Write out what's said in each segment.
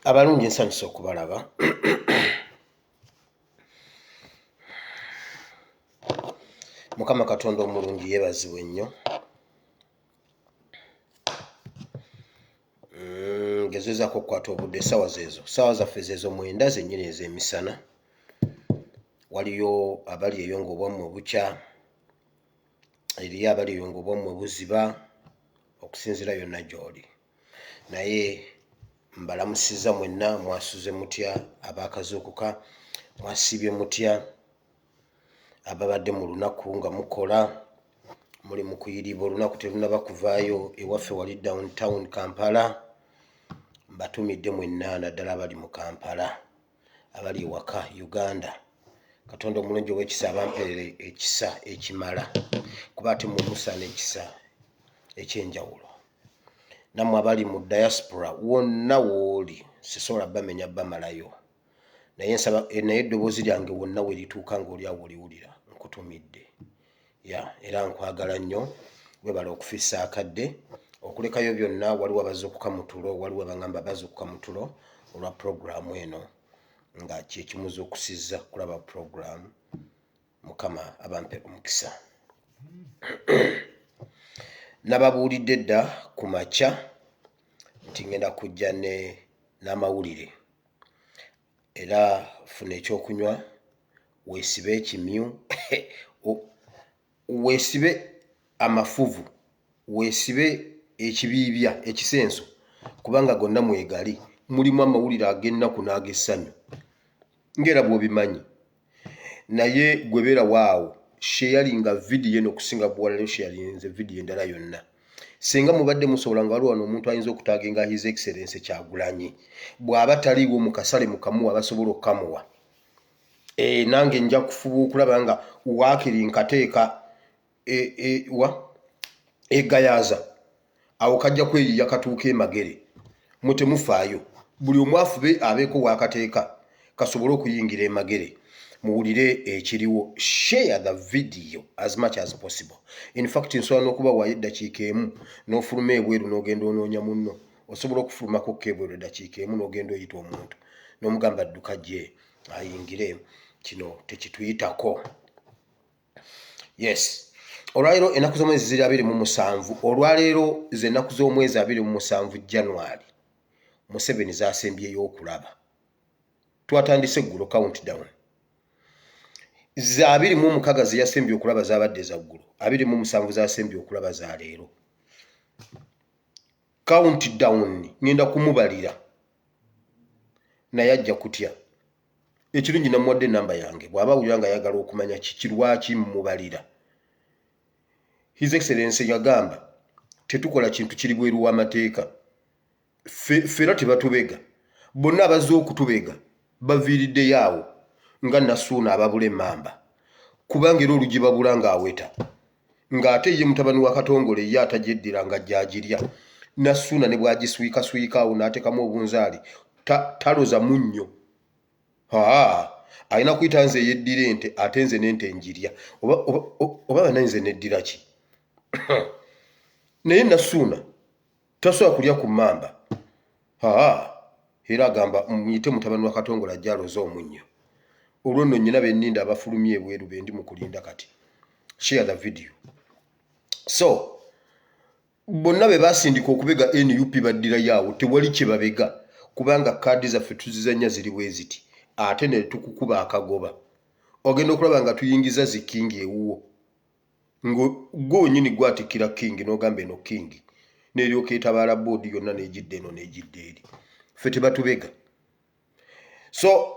Abalungi nsanyusa okubalaba. Mukama Katonda omulungi yeebazibwe nnyo. Ngezezaako okukwata obudde essaawa zeezo, ssaawa zaffe zeezo 9 zennyini ez'emisana. Waliyo abali eyo ng'obwammwe bukya, eriyo abali eyo ng'obwammwe buziba, okusinziira yonna gy'oli. Naye mbalamusizza mwenna, mwasuze mutya, abaakazuukuka mwasiibye mutya, ababadde mu lunaku nga mukola, muli mu kuyiriba olunaku terunaba kuvaayo ewaffe wali downtown Kampala. Mbatumidde mwenna naddala abali mu Kampala, abali ewaka Uganda. Katonda omulungi ow'ekisa abampeere ekisa ekimala, kuba ate mmwe musaana ekisa ekyenjawulo. Nammwe abali mu diaspora wonna wooli sisobola bamenya bamalayo, naye eddoboozi lyange wonna we lituuka ng'oli awo oliwulira nkutumidde. Era nkwagala nnyo, webala okufiisa akadde okulekayo byonna. Waliwo abazuukuka mu tulo, waliwo abangamba bazuukuka mu tulo olwa puroguraamu eno, nga kyekimuzuukusizza kulaba puroguraamu. Mukama abampe omukisa. Nababuulidde dda ku makya nti ngenda kujja n'amawulire, era funa ekyokunywa, weesibe ekimyu weesibe amafuvu, weesibe ekibiibya, ekisenso, kubanga gonna mwegali. Mulimu amawulire ag'ennaku n'ag'essanyu ng'era bw'obimanyi. Naye gwe beera waawo, sharinga vidiyo eno okusinga bw'olala sharinze vidiyo endala yonna. Singa mubadde musobola nga waliwo wano omuntu ayinza okutaaginga His Excellency Kyagulanyi, bw'aba taliiwo mu kasale mukamuwa basobola okukamuwa. Nange nja kufuba okulaba nga waakiri nkateeka egayaaza, awo kajja kweyiya katuuka emagere. Mutemufaayo, buli omu afube abeeko waakateeka kasobole okuyingira emagere. Muwulire ekiriwo. Share the video as much as possible. In fact, nsobola n'okuba waayo eddakiika emu n'ofuluma ebweru n'ogenda onoonya munno. Osobola okufulumako kebweru eddakiika emu n'ogenda oyita omuntu n'omugamba adduka gye ayingire. Kino tekituyitako. Yes. Olwaleero ennaku z'omwezi ziri 27. Olwaleero z'ennaku z'omwezi 27 January, Museveni z'asembyeyo okulaba. Twatandise eggulo countdown. Za 26 ze yasembye okulaba zaabadde za ggulu, 27 z'asembye okulaba za leero. Countdown ngenda kumubalira naye ajja kutya. Ekirungi namuwadde ennamba yange, bw'aba awulira nga ayagala okumanya kiki lwaki mmubalira. His Excellency yagamba tetukola kintu kiri bweru w'amateeka. Fera tebatubega, bonna abazze okutubega baviiriddeyo awo nga Nasuuna ababula emmamba, kubanga era olugi babula ng'aweta, ng'ate ye mutabani wa Katongole ye atagyeddira nga gy'agirya. Nasuuna ne bw'agiswikaswika awo n'ateekamu obunzaali taloza munnyo. Alina kuyita nze yeddira ente, ate nze n'ente njirya. Oba bana nze neddira ki? Naye Nasuuna tasobola kulya ku mmamba. Era agamba muyite mutabani wa Katongole ajja aloza omunnyo. Olwo nno nnyina benninda abafulumye ebweru bendi mu kulinda kati. Share the video. So, bonna be basindika okubega NUP baddirayo awo, tewali kye babega, kubanga kaadi zaffe tuzizannya ziri bwe ziti, ate ne tukukuba akagoba. Ogenda okulaba nga tuyingiza zi king ewuwo. Gonyini gwatikkira king n'ogamba eno king. N'eryoka etabaala boodi yonna n'egidde eno n'egidde eri. Ffe tebatubega. So,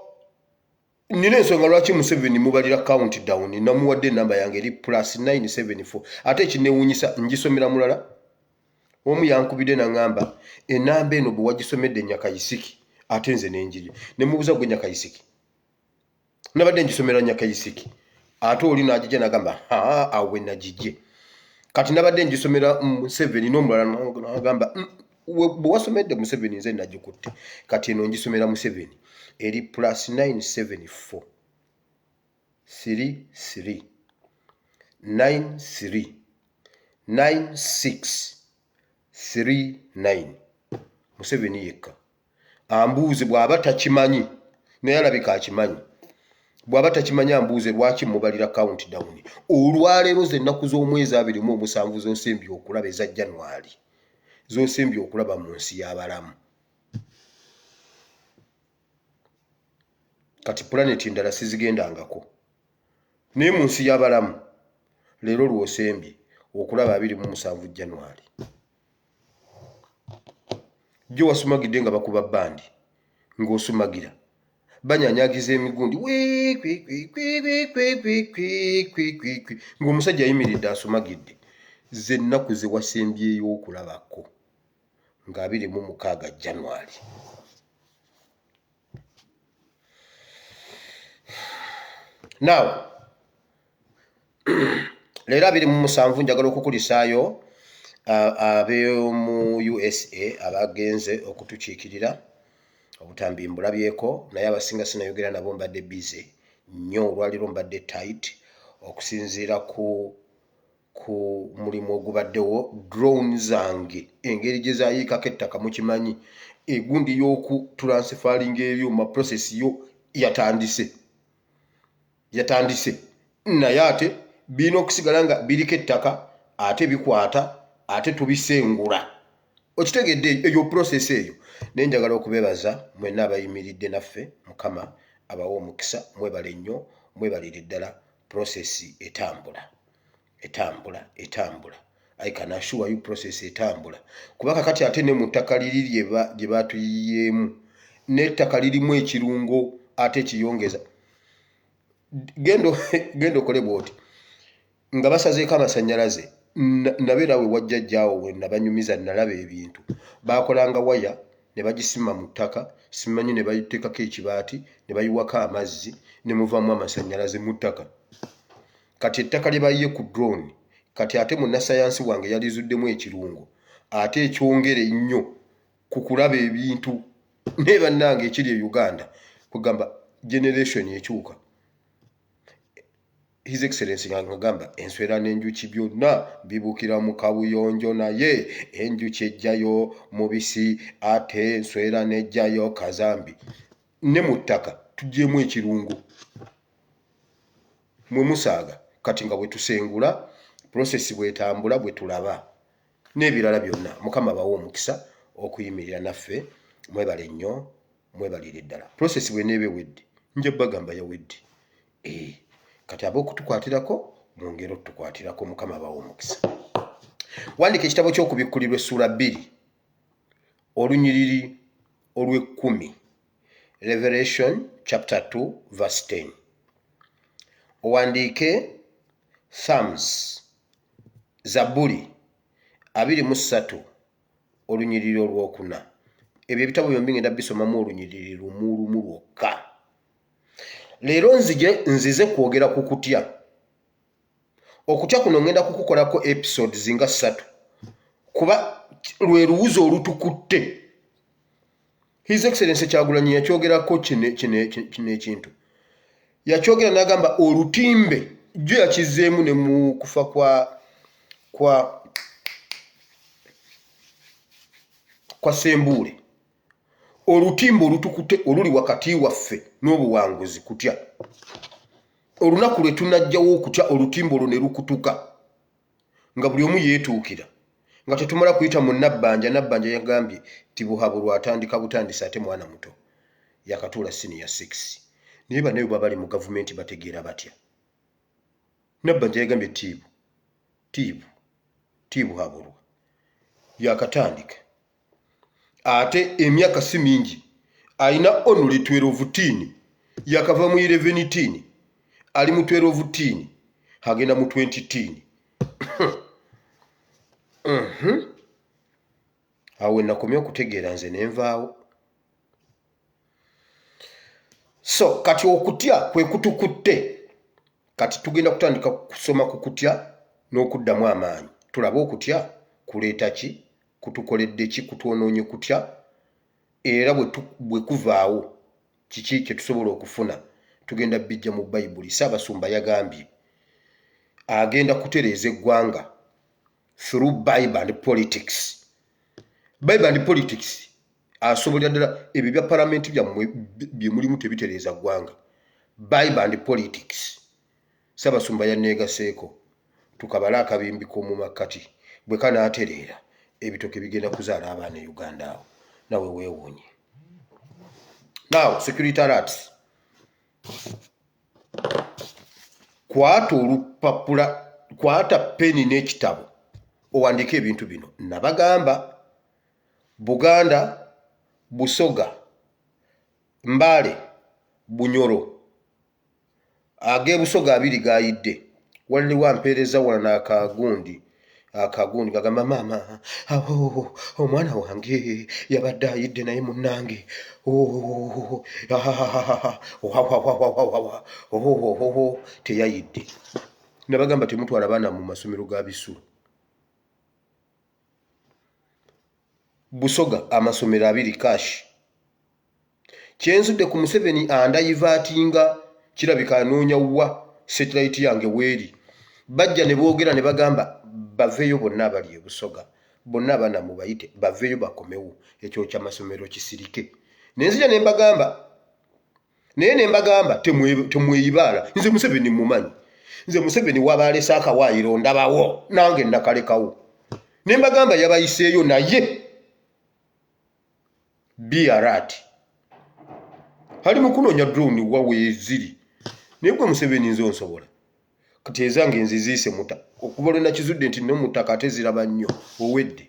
nina ensonga lwaki Museveni mubalira countdown, namuwadde ennamba yange eri +974. Ate ekinneewuunyisa ngisomera mulala. Omu yankubidde n'angamba ennamba eno bwe wagisomedde Nyakayisiki ate nze n'enjiri. Ne mubuuza gwe Nyakayisiki. Nabadde ngisomera Nyakayisiki. ate oli n'agijja n'agamba awe nagijje. Kati nabadde ngisomera Museveni n'omulala n'agamba bwe wasomedde Museveni nze nagikutte. Kati eno ngisomera Museveni eri +974 33 93 9639. Museveni yekka ambuuze bw'aba takimanyi, naye alabika akimanyi. Bw'aba takimanyi ambuuze lwaki mubalira countdown. Olwaleero z'ennaku z'omwezi 27 z'osembye okulaba eza January, z'osembye okulaba mu nsi y'abalamu. Kati planeti ndala sizigendangako, naye mu nsi y'abalamu leero lw'osembye okulaba 27 January. Jjo wasumagidde nga bakuba bandi ng'osumagira banyanyagiza emigundi ng'omusajja ayimiridde asumagidde. Ze nnaku ze wasembyeyo okulabako nga 26 January. Now leero 27 njagala okukulisaayo ab'omu USA abagenze okutukiikirira obutambi mbulabyeko, naye abasinga sinayogera nabo mbadde busy nnyo. Olwaliro mbadde tight okusinziira ku mulimu ogubaddewo. Drone zange engeri gye zaayiikako ettaka mukimanyi, egundi y'okutransfaringa ebyuma process yo yatandise naye ate birina okusigala nga biriko ettaka ate bikwata ate tubisengula. Okitegedde eyo process eyo. Naye njagala okubeebaza mwenna abayimiridde naffe. Mukama abawa omukisa, mwebale nnyo, mwebalire ddala. Process etambula. I can assure you process etambula. Kuba kakati ate ne mu ttaka liri gye baatuyiyeemu n'ettaka lirimu ekirungo ate kiyongeza. Gendo okole bw'oti nga basazeeko amasannyalaze. Nabeera we wajjajjaawo we nabanyumiza nalaba ebintu. Baakolanga waya ne bagisima mu ttaka, simanyi ne bayiteekako ekibaati ne bayiwako amazzi ne muvaamu amasannyalaze mu ttaka. Kati ettaka lye bayiye ku drone, kati ate munnasayansi wange yalizuddemu ekirungo ate ekyongere ennyo ku kulaba ebintu. Naye bannange ekiri e Uganda kugamba generation ekyuka. His Excellency ngagamba enswera n'enjuki byonna bibukira mu kabuyonjo, naye enjuki ejjayo mubisi ate enswera n'ejjayo kazambi. Ne mu ttaka tuggyemu ekirungo mwe musaaga. Kati nga bwe tusengula process bwetambula bwe tulaba n'ebirala byonna. Mukama bawa omukisa okuyimirira naffe. Mwebale nnyo, mwebalire ddala. Process bw'eneeba ewedde nja bagamba yawedde. Kati ab'okutukwatirako mwongere otukwatirako. Mukama bawa omukisa. Wandika ekitabo ky'okubikkulirwa essula 2 olunyiriri olw'10. Revelation chapter 2 verse 10. Owandiike Psalms Zaburi 23 olunyiriri olw'okuna. Ebyo ebitabo byombi ngenda bisomamu olunyiriri lumu lwokka. Leero nzize kwogera ku kutya. Okutya kuno ngenda kukukolako episodes nga 3 kuba lwe luwuzi olutukutte. His Excellency Kyagulanyi yakyogerako kino ekintu. Yakyogera n'agamba olutimbe jjo yakizzeemu ne mu kufa kwa Ssembuule. Olutimbe olutukutte oluli wakati waffe n'obuwanguzi kutya. Olunaku lwe tunajjawo okutya olutimbe olwo ne lukutuka nga buli omu yeetuukira nga tetumala kuyita mu Nabbanja. Nabbanja yagambye tibuhabulwa atandika butandisi ate mwana muto yakatuula senior 6. Naye bannayo baba bali mu gavumenti bategeera batya. Nabbanja yagambye tibuhabulwa yakatandika. Ate emyaka si mingi alina only 12 yakava mu 11 ali mu 12 agenda mu 20. Awe nakomye okutegeera nze nenvaawo. So kati okutya kwe kutukutte. kati tugenda kutandika kusoma ku kutya n'okuddamu amaanyi. Tulabe okutya kuleeta ki, kutukoledde ki, kutwonoonye kutya, era bwe kuvaawo kiki kye tusobola okufuna. Tugenda bijja mu Bayibuli. Ssaabasumba yagambye agenda kutereeza eggwanga through Bible and politics. Bible and politics asobolera ddala ebyo bya palamenti byammwe bye mulimu tebitereeza ggwanga. Bible and politics. Ssaabasumba yanneegaseeko tukabala akabimbi k'omu makkati bwe kanaatereera ebitoke bigenda kuzaala abaana e Uganda awo. Nawe weewuunye. Now, security alerts. Kwata olupapula, kwata peni n'ekitabo owandiika ebintu bino. Nabagamba Buganda, Busoga, Mbale, Bunyoro. Ag'ebusoga 2 gaayidde. Waliwo ampeereza wano akagundi gagamba maama omwana wange yabadde ayidde naye munnange teyayidde. Nabagamba temutwala baana mu masomero ga Bisulo. Busoga amasomero 2 kashi. Kyenzudde ku Museveni andayivaatinga kirabika anoonya wa satellite yange weeri. Bajja ne boogera ne bagamba baveeyo bonna abali e Busoga. Bonna abaana mubayite baveeyo bakomewo ekyo ky'amasomero kisirike. Nenzija ne mbagamba naye ne mbagamba temweyibaala. Nze Museveni mumanyi. Nze Museveni wabaalesa akawaayiro ndabawo nange nakalekawo. Ne mbagamba yabayiseeyo naye be alert. Hali mu kunoonya drone wa weeziri. Naye gwe Museveni nze onsobola. Kati ezange nziziise muta. Okuba lwe nakizudde nti no mutaka ate ziraba nnyo owedde.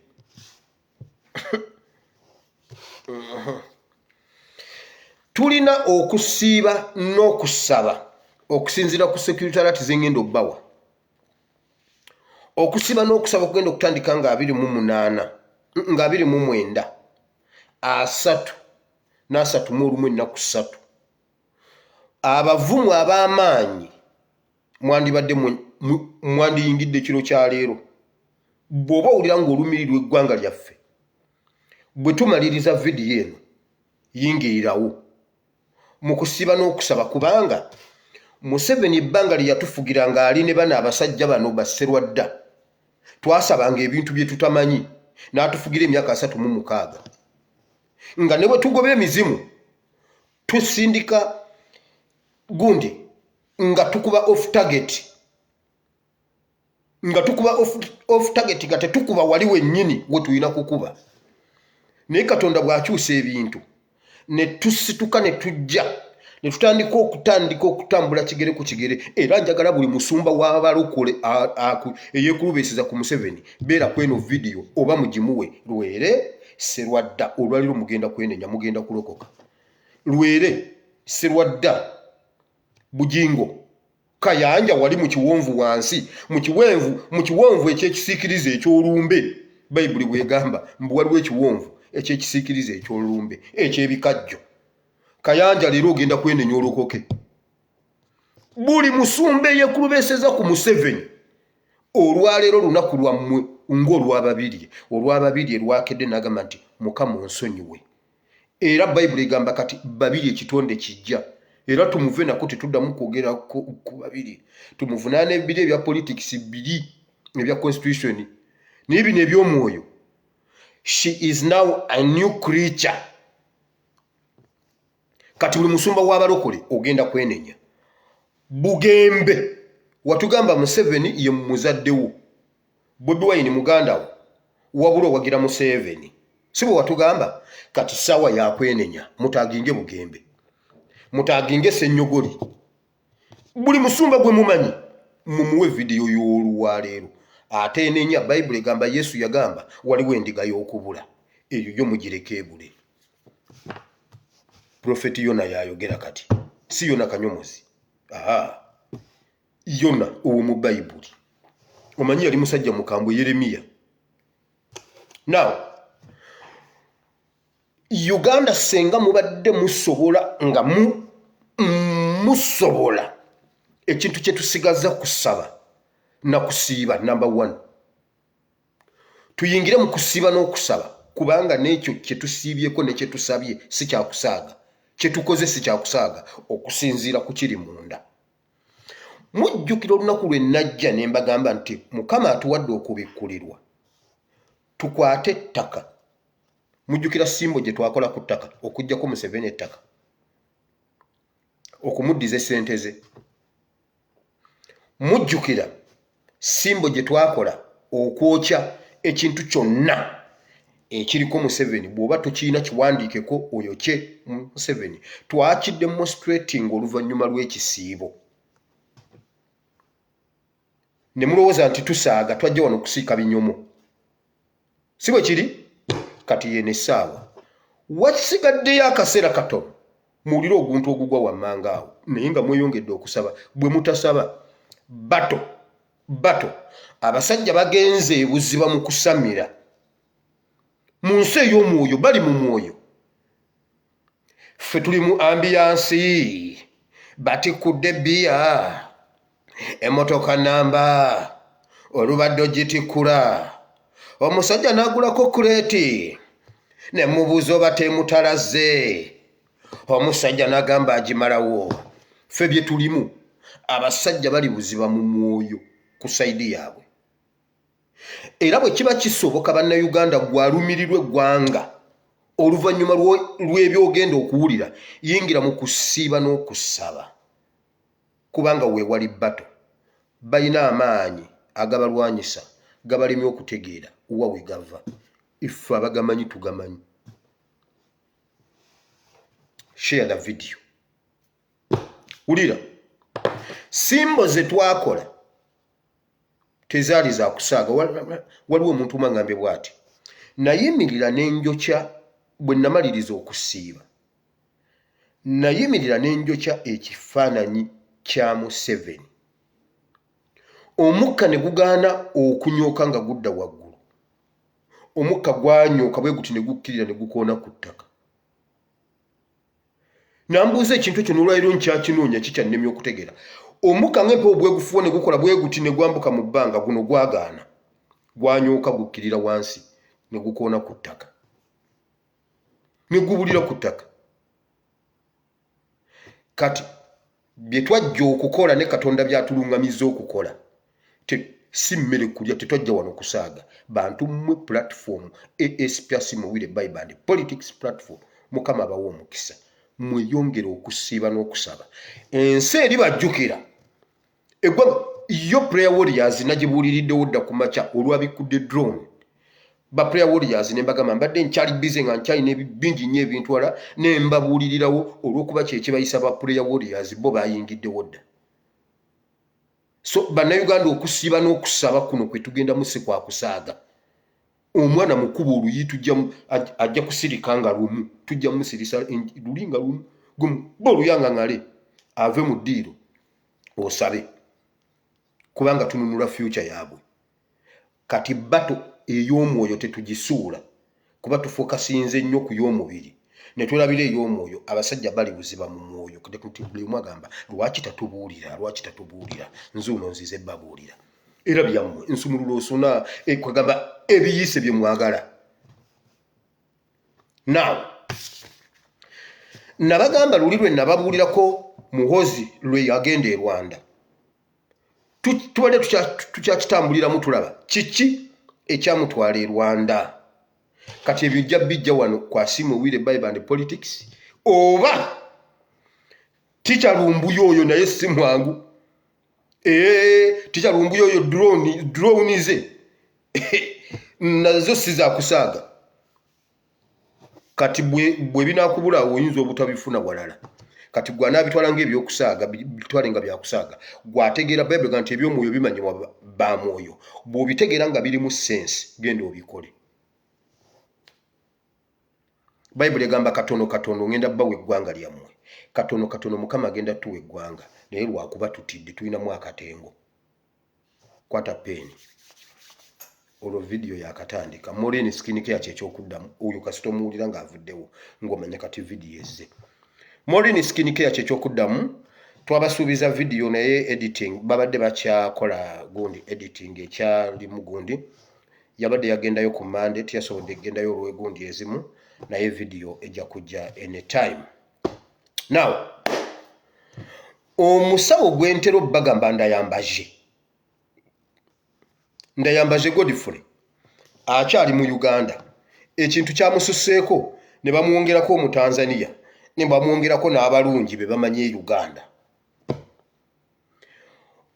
Tulina okusiiba n'okusaba okusinziira ku security alert z'engenda obbawa. Okusiiba n'okusaba kugenda okutandika nga 28 nga 29 3 n'asatu ennaku 3. Abavumu ab'amaanyi mwandibadde mwandiyingidde kiro kya leero. Bw'oba owulira ng'olumiri lw'eggwanga lyaffe bwe tumaliriza vidiyo eno yingirirawo mu kusiba n'okusaba, kubanga Museveni ebbanga lye yatufugira ng'ali ne bana abasajja bano basserwadda twasabanga ebintu bye tutamanyi n'atufugira emyaka 36 nga ne bwe tugoba emizimu tusindika gundi nga tukuba off target nga tetukuba wali wennyini we tulina kukuba. Naye Katonda bw'akyusa ebintu ne tusituka ne tujja ne tutandika okutambula kigere ku kigere. Era njagala buli musumba w'abalokole eyeekulubeeseza ku Museveni beera kweno vidiyo oba mugimuwe. Lwere Serwadda olwaliro mugenda kwenenya, mugenda kulokoka. Lwere Serwadda Bujingo Kayanja wali mu kiwonvu wansi mu kiwonvu ekyekisiikirize eky'olumbe. Bayibuli bwegamba mbu waliwo ekiwonvu ekyekisiikirize eky'olumbe eky'ebikajjo. Kayanja leero ogenda kwenenya olokoke. Buli musumba eyeekulubeeseza ku Museveni olwaleero lunaku lwammwe olw'ababiri erwakedde n'agamba nti Mukama onsonyiwe. Era Bayibuli egamba kati 2 ekitonde kijja. Era tumuve nako tetuddamu kwogera ku 2. Tumuvunaana ebiri ebya politics 2 ebya constitution naye bino eby'omwoyo. She is now a new creature. Kati buli musumba w'abalokole ogenda kwenenya. Bugembe watugamba Museveni ye muzaddewo. Bobi Wine muganda wo wabula wagira Museveni. Si bwe watugamba kati sawa ya kwenenya mutaginge Bugembe. Mutaginge Ssenyogoli. Buli musumba gwe mumanyi mumuwe vidiyo y'olwaleero. Ate enenya Bayibuli egamba Yesu yagamba waliwo endiga y'okubula. Eyo yo mugireke ebule. Profeti Yona yayogera kati. Si Yona kanyomozi. Yona owo mu Bayibuli. Omanyi yali musajja mukambwe Yeremiya. Now, Uganda senga mubadde musobola nga musobola ekintu kye tusigaza kusaba na kusiiba number 1 tuyingire mu kusiiba n'okusaba kubanga n'ekyo kye tusiibyeko ne kye tusabye si kyakusaaga kye tukoze si kyakusaaga okusinziira ku kiri munda. Mujjukira olunaku lwe najja ne mbagamba nti Mukama atuwadde okubikkulirwa tukwate ettaka. Mujjukira simbo gye twakola ku ttaka okuggyako Museveni ettaka okumuddiza essente ze. Mujjukira simbo gye twakola okwokya ekintu kyonna ekiriko Museveni bw'oba tokiina kiwandiikeko oyokye Museveni. Twakidemonstrating oluvannyuma lw'ekisiibo. Ne mulowooza nti tusaaga twajja wano kusiika binyomo. Si bwe kiri? Kati yene essaawa wakisigaddeyo akaseera katono muwulire oguntu ogugwa wammanga awo naye nga mweyongedde okusaba. Bwe mutasaba bato abasajja bagenze ebuziba mu kusamira mu nsi ey'omwoyo, bali mu mwoyo. Ffe tuli mu ambiyansi, batikudde bbiya, emmotoka namba, olubadde ogitikkula, omusajja n'agulako kuleeti ne mubuuza oba teemutalaze, omusajja n'agamba agimalawo. Ffe bye tulimu abasajja bali buziba mu mwoyo ku sayidi yaabwe. Era bwe kiba kisoboka Bannayuganda gwalumirirwe eggwanga oluvannyuma lw'ebyogenda okuwulira, yingira mu kusiiba n'okusaba kubanga weewali bato balina amaanyi agabalwanyisa gabalemye okutegeera wa we gava. Iffe abagamanyi tugamanyi. Share the video. Wulira, simbo ze twakola tezaali za kusaaga. Waliwo omuntu umangambye bw'ati, nayimirira n'enjokya bwe namaliriza okusiiba, nayimirira n'enjokya ekifaananyi kya Museveni. Omukka ne gugaana okunyooka nga gudda waggulu. Omukka gwanyooka bwe guti ne gukkirira ne gukoona ku ttaka. Nambuuza ekintu ekyo n'olwaliro nkyakinoonya kikyannemye okutegeera. Omukka ng'empewo bwe gufuwa ne gukola bwe guti ne gwambuka mu bbanga, guno gwagaana. Gwanyooka gukkirira wansi ne gukoona ku ttaka. Ne gubulira ku ttaka. Kati bye twajja okukola ne Katonda byatuluŋŋamizza okukola. Si mmere kulya, tetwajja wano kusaaga. Bantu mmwe platform ASPC Muwire Bible and Politics platform. Mukama abawa omukisa. Mweyongere okusiiba n'okusaba. Ensi eri bajjukira. Eggwanga yo prayer warriors nagibuuliriddewo dda ku makya olwabikudde drone. Ba prayer warriors ne mbagamba mbadde nkyali busy nga nkyalina bingi nnyo ebintu wala ne mbabuulirirawo olw'okuba kye kibayisa ba prayer warriors bo bayingiddewo dda. So Bannayuganda okusiiba n'okusaba kuno kwe tugenda mu si kwa kusaaga. Omwana mukuba oluyi ajja kusirika nga lumu, tujja musirisa luli nga lumu, boluyanga ngale ave mu ddiiro osabe kubanga tununula future yaabwe. Kati bato ey'omwoyo tetugisuula kuba tufokasinze nnyo ku y'omubiri ne tulabira ey'omwoyo. Abasajja bali buziba mu mwoyo. Buli omu agamba lwaki tatubuulira, lwaki tatubuulira. Nze uno nzize babuulira. Era byammwe nsumulula osuna kwagamba ebiyise bye mwagala. Now nabagamba luli lwe nababuulirako Muhozi lwe yagenda e Rwanda. Tubadde tukyakitambuliramu tulaba kiki ekyamutwala e Rwanda. Kati ebyo bijja wano kwa Muwire Bible and Politics. Oba Ticha Lumbuyo oyo naye si mwangu. Ticha Lumbuyo oyo drone ze nazo si za kusaaga. Kati bwe binakubula oyinza obutabifuna walala. Kati gwanabitwala ng'ebyokusaaga bitwale nga byakusaaga. Gwategeera Bible nti eby'omwoyo bimanyibwa ba mwoyo. Bw'obitegeera nga biri mu sense genda obikole. Bible egamba katono katono ngenda bbawe eggwanga lyammwe. Katono katono Mukama agenda tuwa eggwanga naye lwakuba tutidde tulinamu akatengo. Kwata peni. Olwo video yakatandika. Moreni skin care ky'ekyokuddamu. Oyo kasita omuwulira ng'avuddewo ng'omanya kati video ezze. Moreni skin care ky'ekyokuddamu twabasuubiza video naye editing babadde bakyakola gundi editing ekyali mu gundi yabadde yagendayo ku Monday tiyasobodde kugendayo olw'egundi ezimu naye video ejja kujja anytime. Now omusawo gwentero bagamba ndayambaje Godfrey akyali mu Uganda ekintu kyamususseeko ne bamwongerako mu Tanzania ne bamwongerako n'abalungi be bamanye Uganda.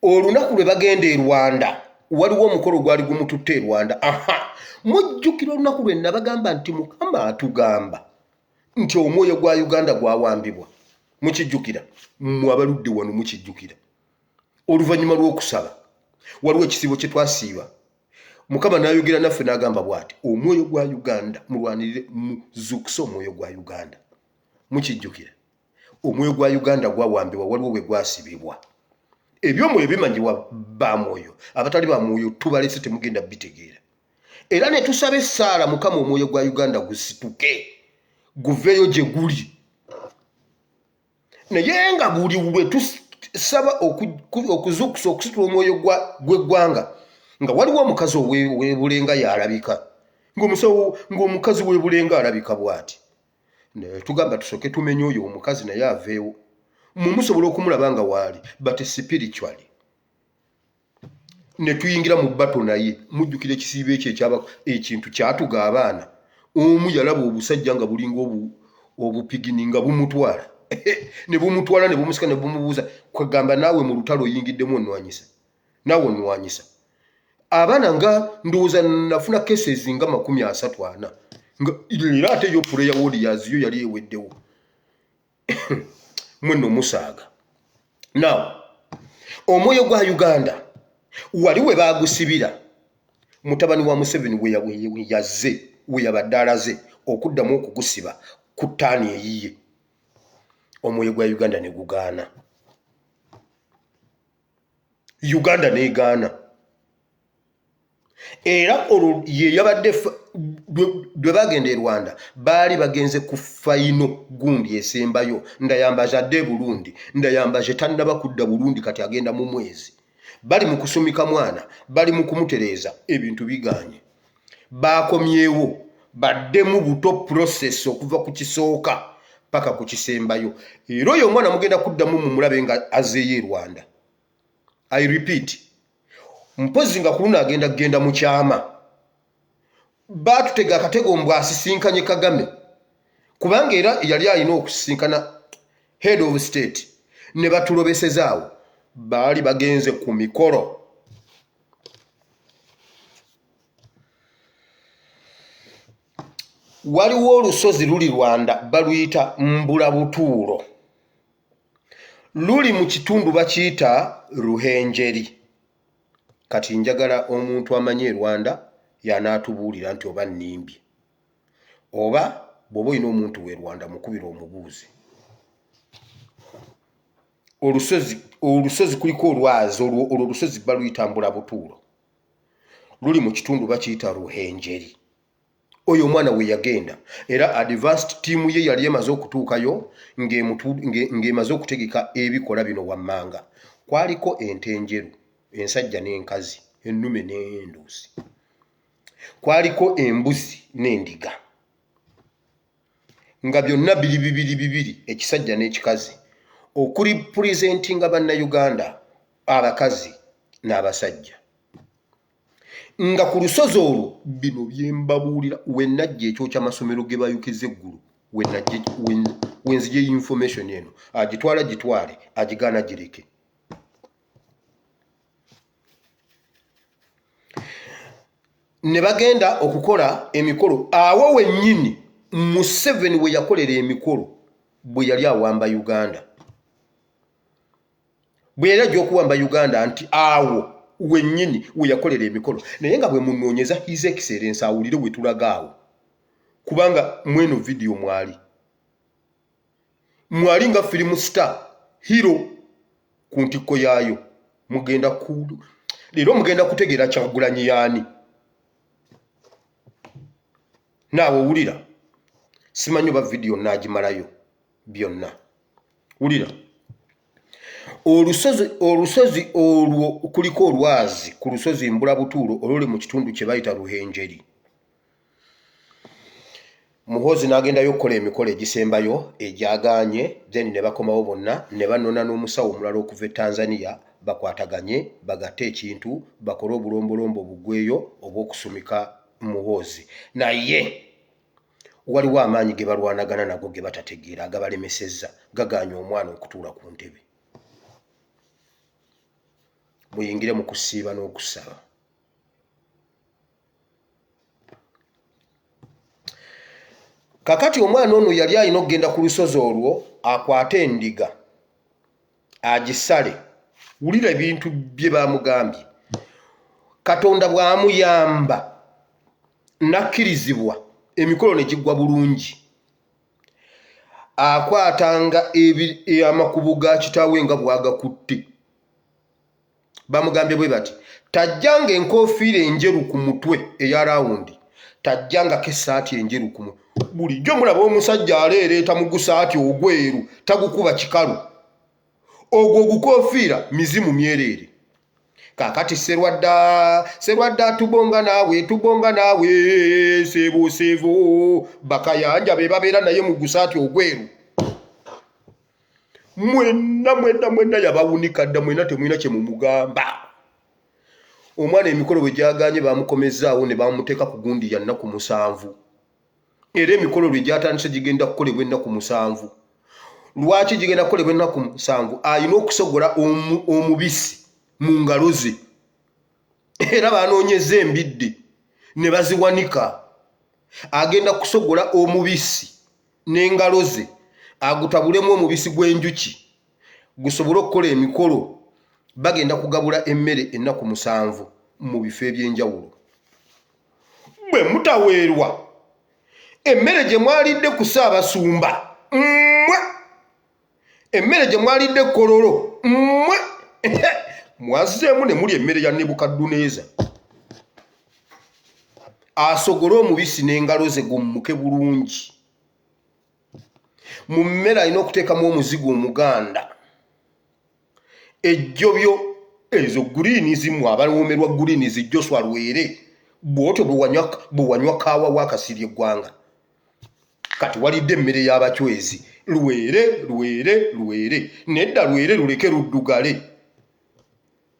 Olunaku lwe bagenda e Rwanda waliwo omukolo gwali gumututte e Rwanda. Mujjukira olunaku lwe nabagamba nti Mukama atugamba nti omwoyo gwa Uganda gwawambibwa. Mukijjukira mmwe abaludde wano mukijjukira. Oluvannyuma lw'okusaba waliwo ekisibo kye twasiiba Mukama n'ayogera naffe n'agamba bw'ati omwoyo gwa Uganda mulwanirire muzuukuse omwoyo gwa Uganda. Mukijjukira omwoyo gwa Uganda gwawambibwa waliwo bwe gwasibibwa. Ebyomwoyo bimanyibwa bamwoyo abatali bamwoyo tubalese temugenda bitegeera. Era ne tusaba essaala Mukama omwoyo gwa Uganda gusituke guveeyo gye guli. Naye nga buli bwe tusaba okuzuukusa okusitula omwoyo gw'eggwanga nga waliwo omukazi ow'ebulenga y'alabika ng'omukazi w'ebulenga alabika bw'ati. Tugamba tusooke tumenye oyo omukazi naye aveewo mumusobola okumulaba nga waali but spiritually ne tuyingira mu bato naye mujjukira ekisiibo ekyo ekyaba ekintu kyatuga abaana omu yalaba obusajja nga bulinga obupigini nga bumutwala ne bumutwala ne bumusika ne bumubuuza kwegamba naawe mu lutalo oyingiddemu onwanyisa abaana nga ndowooza nafuna cases nga 34 nga era ate yo prayer warriors yo yali eweddewo mwenno musaaga. Now omwoyo gwa Uganda wali we bagusibira mutabani wa Museveni we yabadde alaze okuddamu okugusiba ku ttaani eyiye. Omwoyo gwa Uganda ne gugaana. Uganda neegaana. Era olwo ye yabadde dwe bagenda e Rwanda baali bagenze ku fayino gundi esembayo ndayambaje adde Burundi ndayambaje tannaba kudda Burundi kati agenda mu mwezi. Bali mu kusumika mwana bali mu kumutereeza ebintu biganye. Bakomyewo baddemu buto process okuva ku kisooka paka ku kisembayo. Era oyo omwana mugenda kuddamu mu mulabe nga azeeyo e Rwanda. I repeat mpozi nga kuluna agenda mu kyama batutega akatego mbwa asisinkanye Kagame kubanga era yali alina okusisinkana head of state ne batulobesezaawo baali bagenze ku mikolo. Waliwo olusozi luli Rwanda baluyita Mbulabutuulo luli mu kitundu bakiyita Ruhenjeri. Kati njagala omuntu amanye Rwanda yanaatubuulira nti oba nnimbye oba bw'oba olina omuntu w'e Rwanda mukubira omubuuzi. Olusozi kuliko olwazi olwo olusozi baluyita Mbulabutuulo luli mu kitundu bakiyita Ruhenjeri. Oyo omwana we yagenda era advanced team ye yali emaze okutuukayo ng'emaze okutegeka ebikola bino wammanga. Kwaliko ente enjeru ensajja n'enkazi ennume n'enduusi. Kwaliko embuzi n'endiga nga byonna bibiri ekisajja n'ekikazi okuli presentinga bannayuganda abakazi n'abasajja. Nga ku lusozi olwo bino byembabuulira wennajja ekyo ky'amasomero ge bayukiza eggulu wenzije information eno agitwala gitwale agigaana gireke. Ne bagenda okukola emikolo awo wennyini Museveni we yakolera emikolo bwe yali awamba Uganda. Bwe yali ajja okuwamba Uganda nti awo wennyini we yakolera emikolo. Naye nga bwe munoonyeza His Excellency awulire we tulaga awo kubanga mweno video mwali nga film star hero ku ntikko yaayo leero mugenda kutegeera Kyagulanyi yaani. Naawe wulira simanyi oba video naagimalayo byonna. Wulira olusozi olwo kuliko olwazi ku lusozi Mbulabutuulo oluli mu kitundu kye bayita Ruhenjeri. Muhoozi n'agendayo okukola emikolo egisembayo egyagaanye, then ne bakomawo bonna ne banona n'omusawo omulala okuva e Tanzania bakwataganye bagatte ekintu bakole obulombolombo bugweyo obw'okusumika Muhoozi. Naye waliwo amaanyi ge balwanagana nago ge batategeera agabalemesezza gagaanye omwana okutuula ku ntebe. Muyingire mu kusiiba n'okusaba. Kakati omwana ono yali alina okugenda ku lusozi olwo akwate endiga agisale. Wulira ebintu bye bamugambye. Katonda bw'amuyamba nakkirizibwa emikolo ne giggwa bulungi. Akwatanga amakubu ga kitaawe nga bw'agakutte. Bamugambye bwe bati tajjanga enkoofiira enjeru ku mutwe eya rawundi, tajjangako essaati enjeru ku mutwe. Bulijjo mulaba omusajja aleereeta mu gusaati ogweru tagukuba kikalu. Ogwo ogukoofiira mizimu myereere. Kaakati serwadda tubonga naawe seebo bakayanja be babeera naye mu gusaati ogweru. Mwenna yabawunika dda, mwenna temulina kye mumugamba. Omwana emikolo bwe gyagaanye bamukomezzaawo ne bamuteeka ku gundi ya nnaku 7. Era emikolo lwe gyatandise gigenda kukolebwa ennaku 7. Lwaki gigenda kukolebwa ennaku 7? Alina okusogola omubisi mu ngalo ze. Era banoonyeza embidde ne baziwanika. Agenda kusogola omubisi n'engalo ze agutabulemu omubisi gw'enjuki gusobole okukola emikolo. Bagenda kugabula emmere ennaku 7 mu bifo eby'enjawulo. Bwe mutaweerwa emmere gye mwalidde ku Ssaabasumba, emmere gye mwalidde Kololo, mwazzeemu ne muli emmere ya Nebukadduneeza. Asogole omubisi n'engalo ze gummuke bulungi. Mu mmere alina okuteekamu omuzigo omuganda. Ejjobyo ezo guriinizi mwe abaloomerwa guriinizi Joshua Lwere bw'otyo bwe wanywa kaawa w'akasirya eggwanga. Kati walidde emmere y'abachwezi. Lwere nedda Lwere luleke luddugale.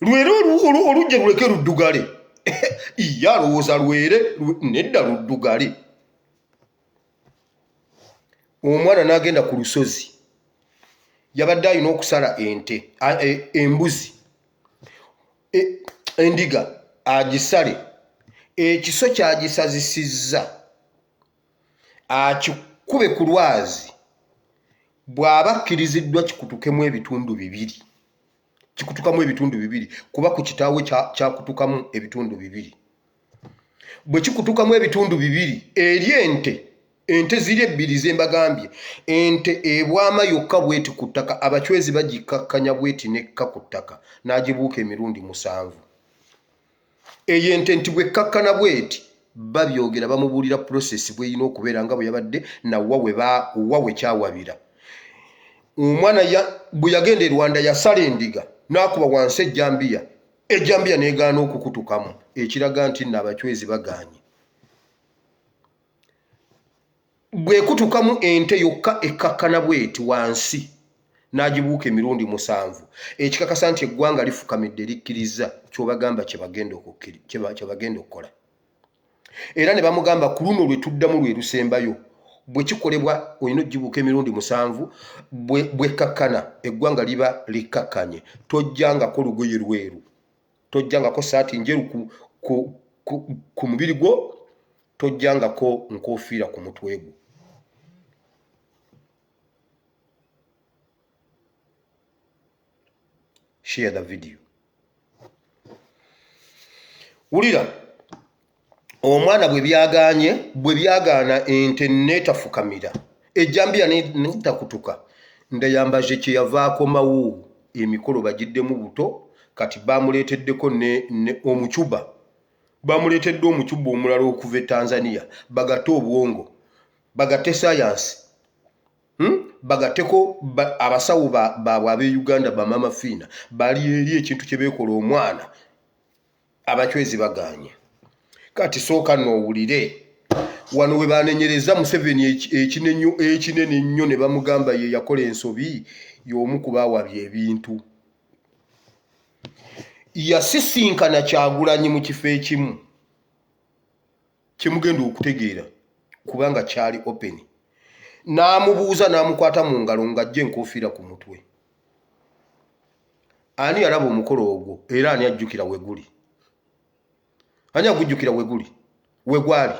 Lwere olujje luleke luddugale. Ye alowooza Lwere nedda luddugale. Omwana n'agenda ku lusozi. Yabadde alina okusala embuzi, endiga agisale. Ekiso kyagisazisizza akikube ku lwazi. Bw'aba akkiriziddwa kikutukemu ebitundu 2. Kikutukamu ebitundu 2 kuba ku kitaawe kyakutukamu ebitundu 2. Bwe kikutukamu ebitundu 2 eri ente ziri 2 ze mbagambye. Ente ebwama yokka bweti ku ttaka, abachwezi bagikakkanya bweti nekka ku ttaka n'agibuuka emirundi 7. Eyo ente nti bwe kkakkana bweti babyogera bamubuulira process bweyina okubeera nga bwe yabadde nawa we kyawabira. Omwana bwe yagenda e Rwanda yasala endiga n'akuba wansi ejjambiya n'egaana okukutukamu, ekiraga nti nno abachwezi bagaanye. Bwe kutukamu ente yokka ekkakkana bweti wansi n'agibuuka emirundi 7. Ekikakasa nti eggwanga lifukamidde likkiriza ky'obagamba kye bagenda okukola. Era ne bamugamba ku luno lwe tuddamu lwe lusembayo bwe kikolebwa olina ogibuuka emirundi 7. Bwe kakkana eggwanga liba likkakkanye. Tojjangako lugoye lweru, tojjangako saati njeru ku mubiri gwo, tojjangako nkoofiira ku mutwe gwo. Share the video. Wulira omwana bwe byagaana ente neetafukamira, ejjambiya neetakutuka. Ndayambaje kye yava akomawo emikolo bagiddemu buto. Kati bamuleeteddeko omucuba. Bamuleetedde omucuba omulala okuva e Tanzania. Bagatte obwongo, bagatte sayansi. bagateko abasawo baabwe ab'e Uganda bamama fiina bali eri ekintu kye beekola omwana abachwezi baganye. Kati sooka n'owulire wano we banenyereza Museveni ekinene ennyo ne bamugamba ye yakola ensobi y'omu ku baawabya ebintu. Yasisinkana Kyagulanyi mu kifo ekimu kimugenda okutegeera kubanga kyali open. N'amubuuza n'amukwata mu ngalo ng'ajja enkofiira ku mutwe. Ani yalaba omukolo ogwo era ani ajjukira we guli? Ani agujjukira we guli? We gwali?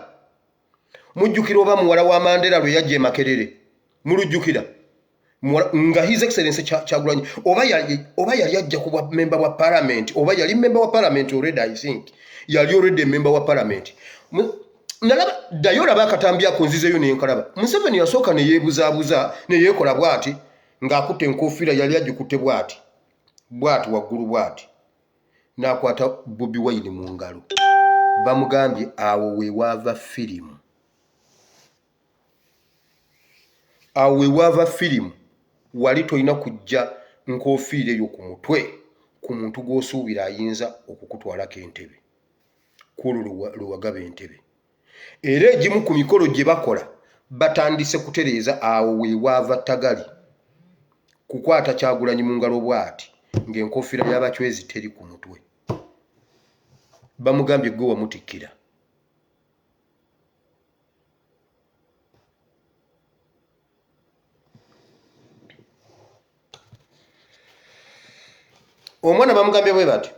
Mujjukira oba muwala wa Mandela lwe yajja e Makerere? Mulujjukira? Nga His Excellency Kyagulanyi oba yali ajja kuba member wa parliament, oba yali member wa parliament already. I think yali already member wa parliament. Nalaba dayo laba akatambi ako nzizeyo nenkalaba. Museveni yasooka ne yeebuzaabuza ne yeekola bw'ati ng'akutte enkofiira yali agikutte bw'ati waggulu bw'ati n'akwata Bobi Wine mu ngalo. Bamugambye awo we waava firimu. Awo we waava firimu. Wali tolina kujja nkofiira eyo ku mutwe ku muntu gw'osuubira ayinza okukutwalako entebe kwolwo lwe wagaba entebe. Era egimu ku mikolo gye bakola batandise kutereeza awo we waava Tagali kukwata Kyagulanyi mu ngalo bw'ati ng'enkofiira y'abachwezi teri ku mutwe. Bamugambye gwe wamutikkira. Omwana bamugambye bwe bati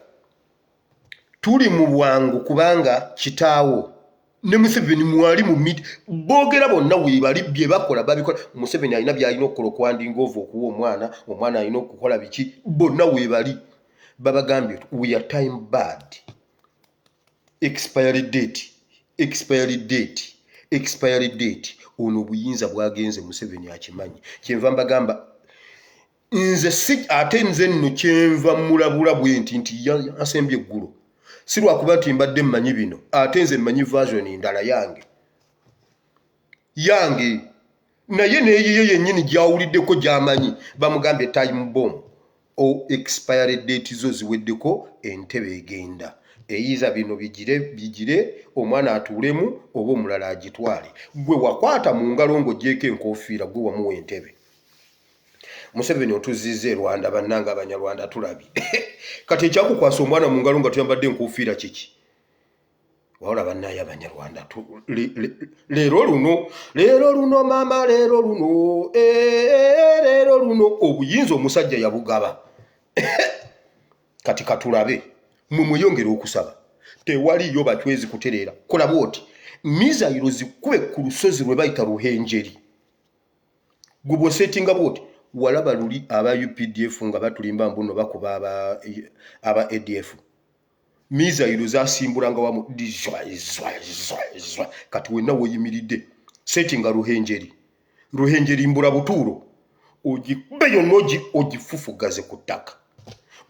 tuli mu bwangu kubanga kitaawo ne Museveni mwali mu miti boogera bonna weebali bye bakola babikola. Museveni alina by'alina okukola okwandinga ova okuwa omwana alina okukola biki bonna weebali. Babagambye we are time bad. Expiry date ono buyinza bwagenze Museveni akimanyi. Kyenva mbagamba nze ate nze nno kyenva mulabula bwenti asembye eggulu si lwakuba nti mbadde mmanyi bino ate nze mmanyi version ndala yange naye neeyiyo yennyini gyawuliddeko gy'amanyi. Bamugambye time bomb expiry date zo ziweddeko entebe egenda eyiza bino bigire omwana atuulemu oba omulala agitwale. Gwe wakwata mu ngalo ng'oggyeko enkofiira gwe wamuwa entebe. Museveni otuzizza e Rwanda bannanga Abanyarwanda tulabye. Kati ekyakukwasa omwana mu ngalo nga tuyambadde enkofiira kiki? Wawula bannaye Abanyarwanda leero luno maama leero luno obuyinza omusajja yabugaba. Kati katulabe mweyongera okusaba tewaliyo bachwezi kutereera. Kola bwoti mizayiro zikube ku lusozi lwe bayita Ruhenjeri. Gwe bw'osetinga bwoti walaba luli aba UPDF nga batulimba mbuno bakuba aba ADF. Mizayiro zasimbulanga wamu zwa kati wenna woyimiridde setinga Ruhenjeri mbula butuuro ogikube yonna ogifufugaze ku ttaka.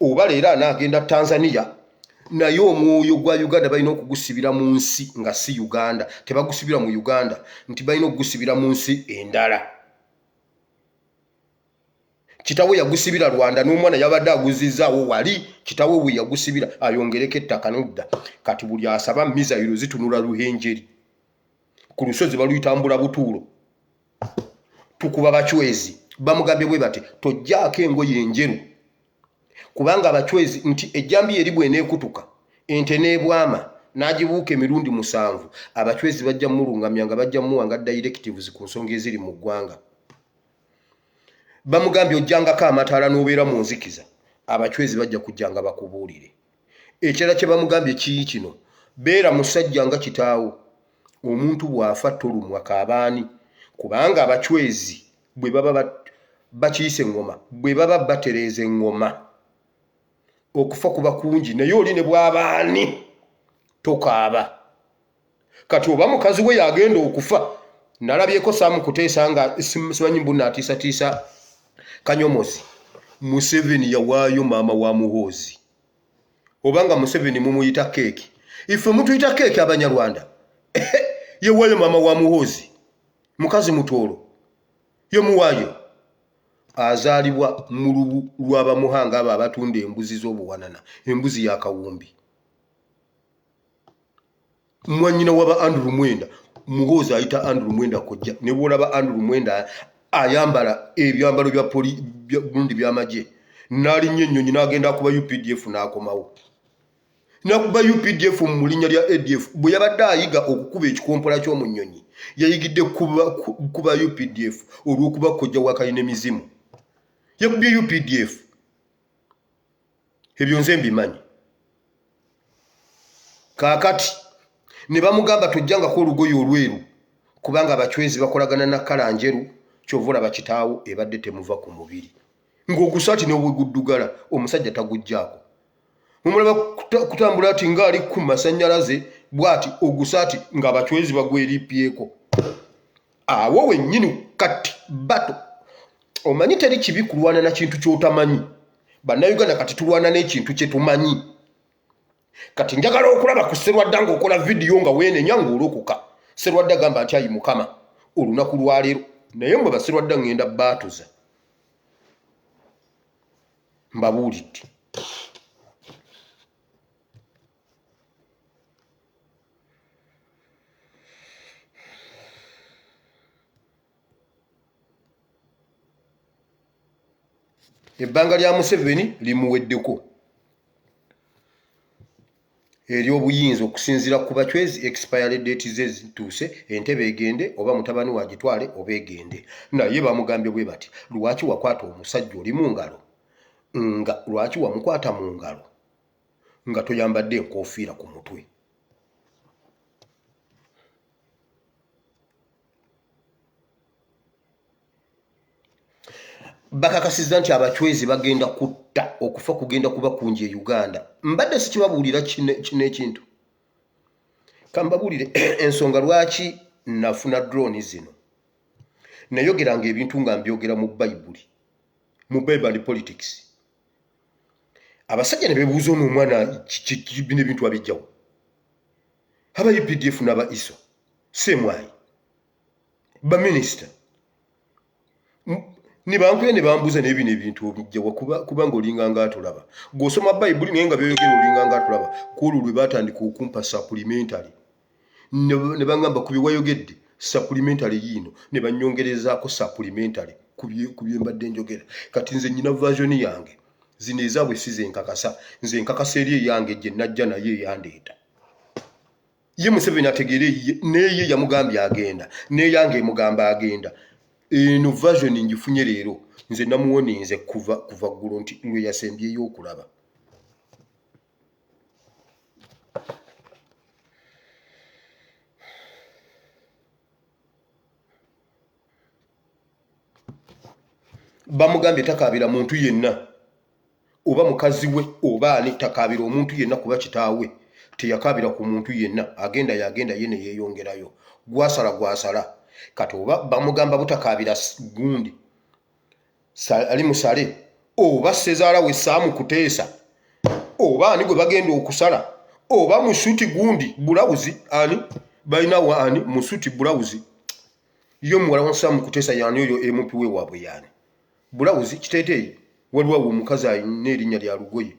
Oba leero anaagenda Tanzania naye omwoyo gwa Uganda balina okugusibira mu nsi nga si Uganda. Tebagusibira mu Uganda nti balina okugusibira mu nsi endala. Kitawe yagusibira Rwanda n'omwana yabadde aguzizzaawo wali kitawe we yagusibira ayongereko ettaka n'odda. Kati buli asaba mizayiro zitunula Ruhenjeri ku lusozi baluyitambula butuuro tukuba bachwezi. Bamugambye bwe bati tojjaako engoye enjeru kubanga abachwezi nti ejjambi eri bw'eneekutuka ente n'ebwama n'agibuuka emirundi 7 abachwezi bajja mulungamya nga bajja muwanga directives ku nsonga eziri mu ggwanga. Bamugambye ojjangako amataala n'obeera mu nzikiza abachwezi bajja kujjanga bakubuulire. Ekirala kye bamugambye kii kino? Beera musajja nga kitaawo. Omuntu bw'afa tolumwa kaabaani kubanga abachwezi bwe baba bakiyise engoma bwe baba batereeza engoma okufa kuba kungi naye oli ne bw'abaani tokaaba. Kati oba mukazi we yagenda okufa nalabyeko Saamu Kuteesa nga simanyi mbu naatiisatiisa Kanyomozi. Museveni yawaayo maama wa Muhoozi. Obanga Museveni mumuyita keeki ife mutuyita keeki Abanyarwanda. Yawaayo maama wa Muhoozi mukazi mutoolo ye muwaayo azaalibwa mu lubu lw'abamuhanga abo abatunda embuzi z'obuwanana, embuzi ya kawumbi. Mwanyina waba Andrew Mwenda, muhoozi ayita Andrew Mwenda kojja, ne bw'olaba Andrew Mwenda ayambala ebyambalo bya Burundi by'amagye, n'alinnya ennyonyi n'agenda kuba UPDF n'akomawo. Nakuba UPDF mu linnya lya ADF, bwe yabadde ayiga okukuba ekikompola ky'omu nnyonyi, yayigidde kuba UPDF olw'okuba kojja wa Kalina emizimu. Yakubye UPDF. Ebyo nze mbimanyi. Kaakati ne bamugamba tojjangako olugoye olweru kubanga abachwezi bakolagana na kala njeru, kyova olaba kitaawo ebadde temuva ku mubiri. Ng'ogusaati n'obweguddugala omusajja tagugjaako. Mumulaba kutambula ati ng'ali ku masannyalaze bw'ati ogusaati ng'abachwezi bagweripyeko. Awo wennyini kati bato. Omanyi teri kibi kulwana na kintu ky'otamanyi. Bannayuganda kati tulwana n'ekintu kye tumanyi. Kati njagala okulaba ku Sserwadda ng'okola vidiyo nga weenenya ng'olokoka. Sserwadda gamba nti ayi Mukama olunaku lwa leero. Naye mwe Basserwadda ngenda baatuza. Mbabuulidde. Ebbanga lya Museveni limuweddeko ery'obuyinza okusinziira ku bachwezi expiry date ze zituuse, entebe egende oba mutabani wa gitwale oba egende. Naye bamugambye bwe bati, lwaki wakwata omusajja oli mu ngalo, nga lwaki wamukwata mu ngalo nga toyambadde enkoofiira ku mutwe? Bakakasizza nti abachwezi bagenda kutta, okufa kugenda kuba kungi e Uganda. Mbadde sikibabuulira kino ekintu. Kambabuulire ensonga lwaki nafuna drone zino. Nayogeranga ebintu nga mbyogera mu Bayibuli, mu Bible politics. Abasajja ne beebuuza ono omwana bino ebintu abijjawo. Aba UPDF n'aba ISO, Semwayi, baminisita. Ne bankuye ne bambuuza n'ebino ebintu obijjawa kubanga olinganga atulaba. Gw'osoma Bayibuli naye nga byogera olinganga atulaba. Kwolwo lwe baatandika okumpa supplementary. Ne bangamba ku bye wayogedde supplementary yiino ne bannyongerezaako supplementary ku bye mbadde njogera. Kati nze nnyina version yange. Zino ezaabwe si ze nkakasa. Nze nkakasa eri eyange gye najja naye eyandeeta. Ye Museveni ategeere neye yamugambye agenda, n'eyange emugamba agenda. Eno version ngifunye leero. Nze namuwoninze kuva ggulo nti lwe yasembyeyo okulaba. Bamugambye takaabira muntu yenna, oba mukazi we oba ani, takaabira omuntu yenna kuba kitaawe teyakaabira ku muntu yenna. Agenda yagenda ye ne yeeyongerayo. Gwasala. Kati oba bamugamba butakaabira gundi ali musale, oba Sezaala we Saamu kuteesa, oba ani gwe bagenda okusala, oba musuti gundi bulawuzi ani balinawo ani musuti bulawuzi. Yo muwala wa Saamu kuteesa yani oyo MP we waabwe yani. Bulawuzi kiteeteeyi waliwo omukazi ayina erinnya lya Lugoye.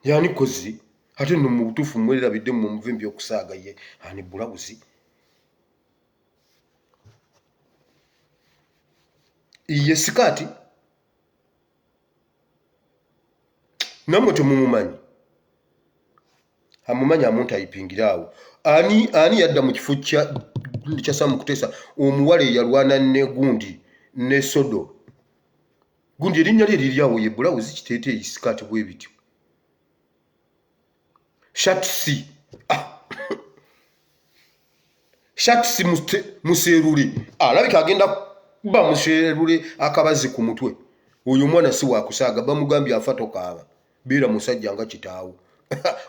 Yani kozi ate no mu butuufu mwerabidde mu muvimbi okusaaga ye ani bulawuzi. Iye sikati namwe temumumanyi. Amumanyi amuntu ayipingiraawo. Ani yadda mu kifo kya Saamu kuteesa omuwala eyalwana ne gundi ne Sodo. Gundi erinnya lye liryawo ye bulawuzi kiteeteeyi sikati bwe bityo. Shatsi. Shatsi muserule. Alabika agenda kuba muserule akabazi ku mutwe. Oyo mwana si wakusaaga, bamugambye afa tokaaba. Beera musajja nga kitaawo.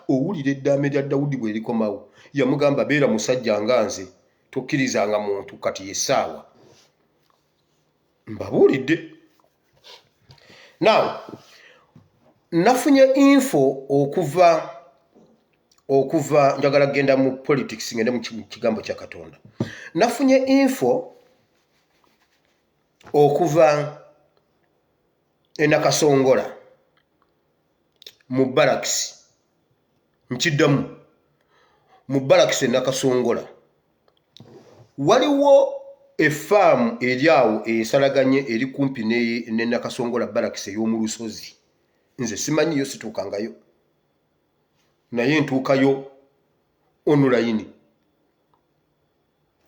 Owulira eddaame lya Dawudi bwe likomawo. Yamugamba beera musajja nga nze. Tokkirizanga muntu kati yessaawa. Mbabuulidde. Now, nafunye info okuva njagala genda mu politics ngende mu kigambo kya Katonda. Nafunye info okuva enakasongola mu barracks nkiddamu mu barracks enakasongola waliwo efaamu eri awo esalaganye eri kumpi ne nakasongola barracks ey'omu lusozi nze simanyiyo situukangayo naye ntuukayo online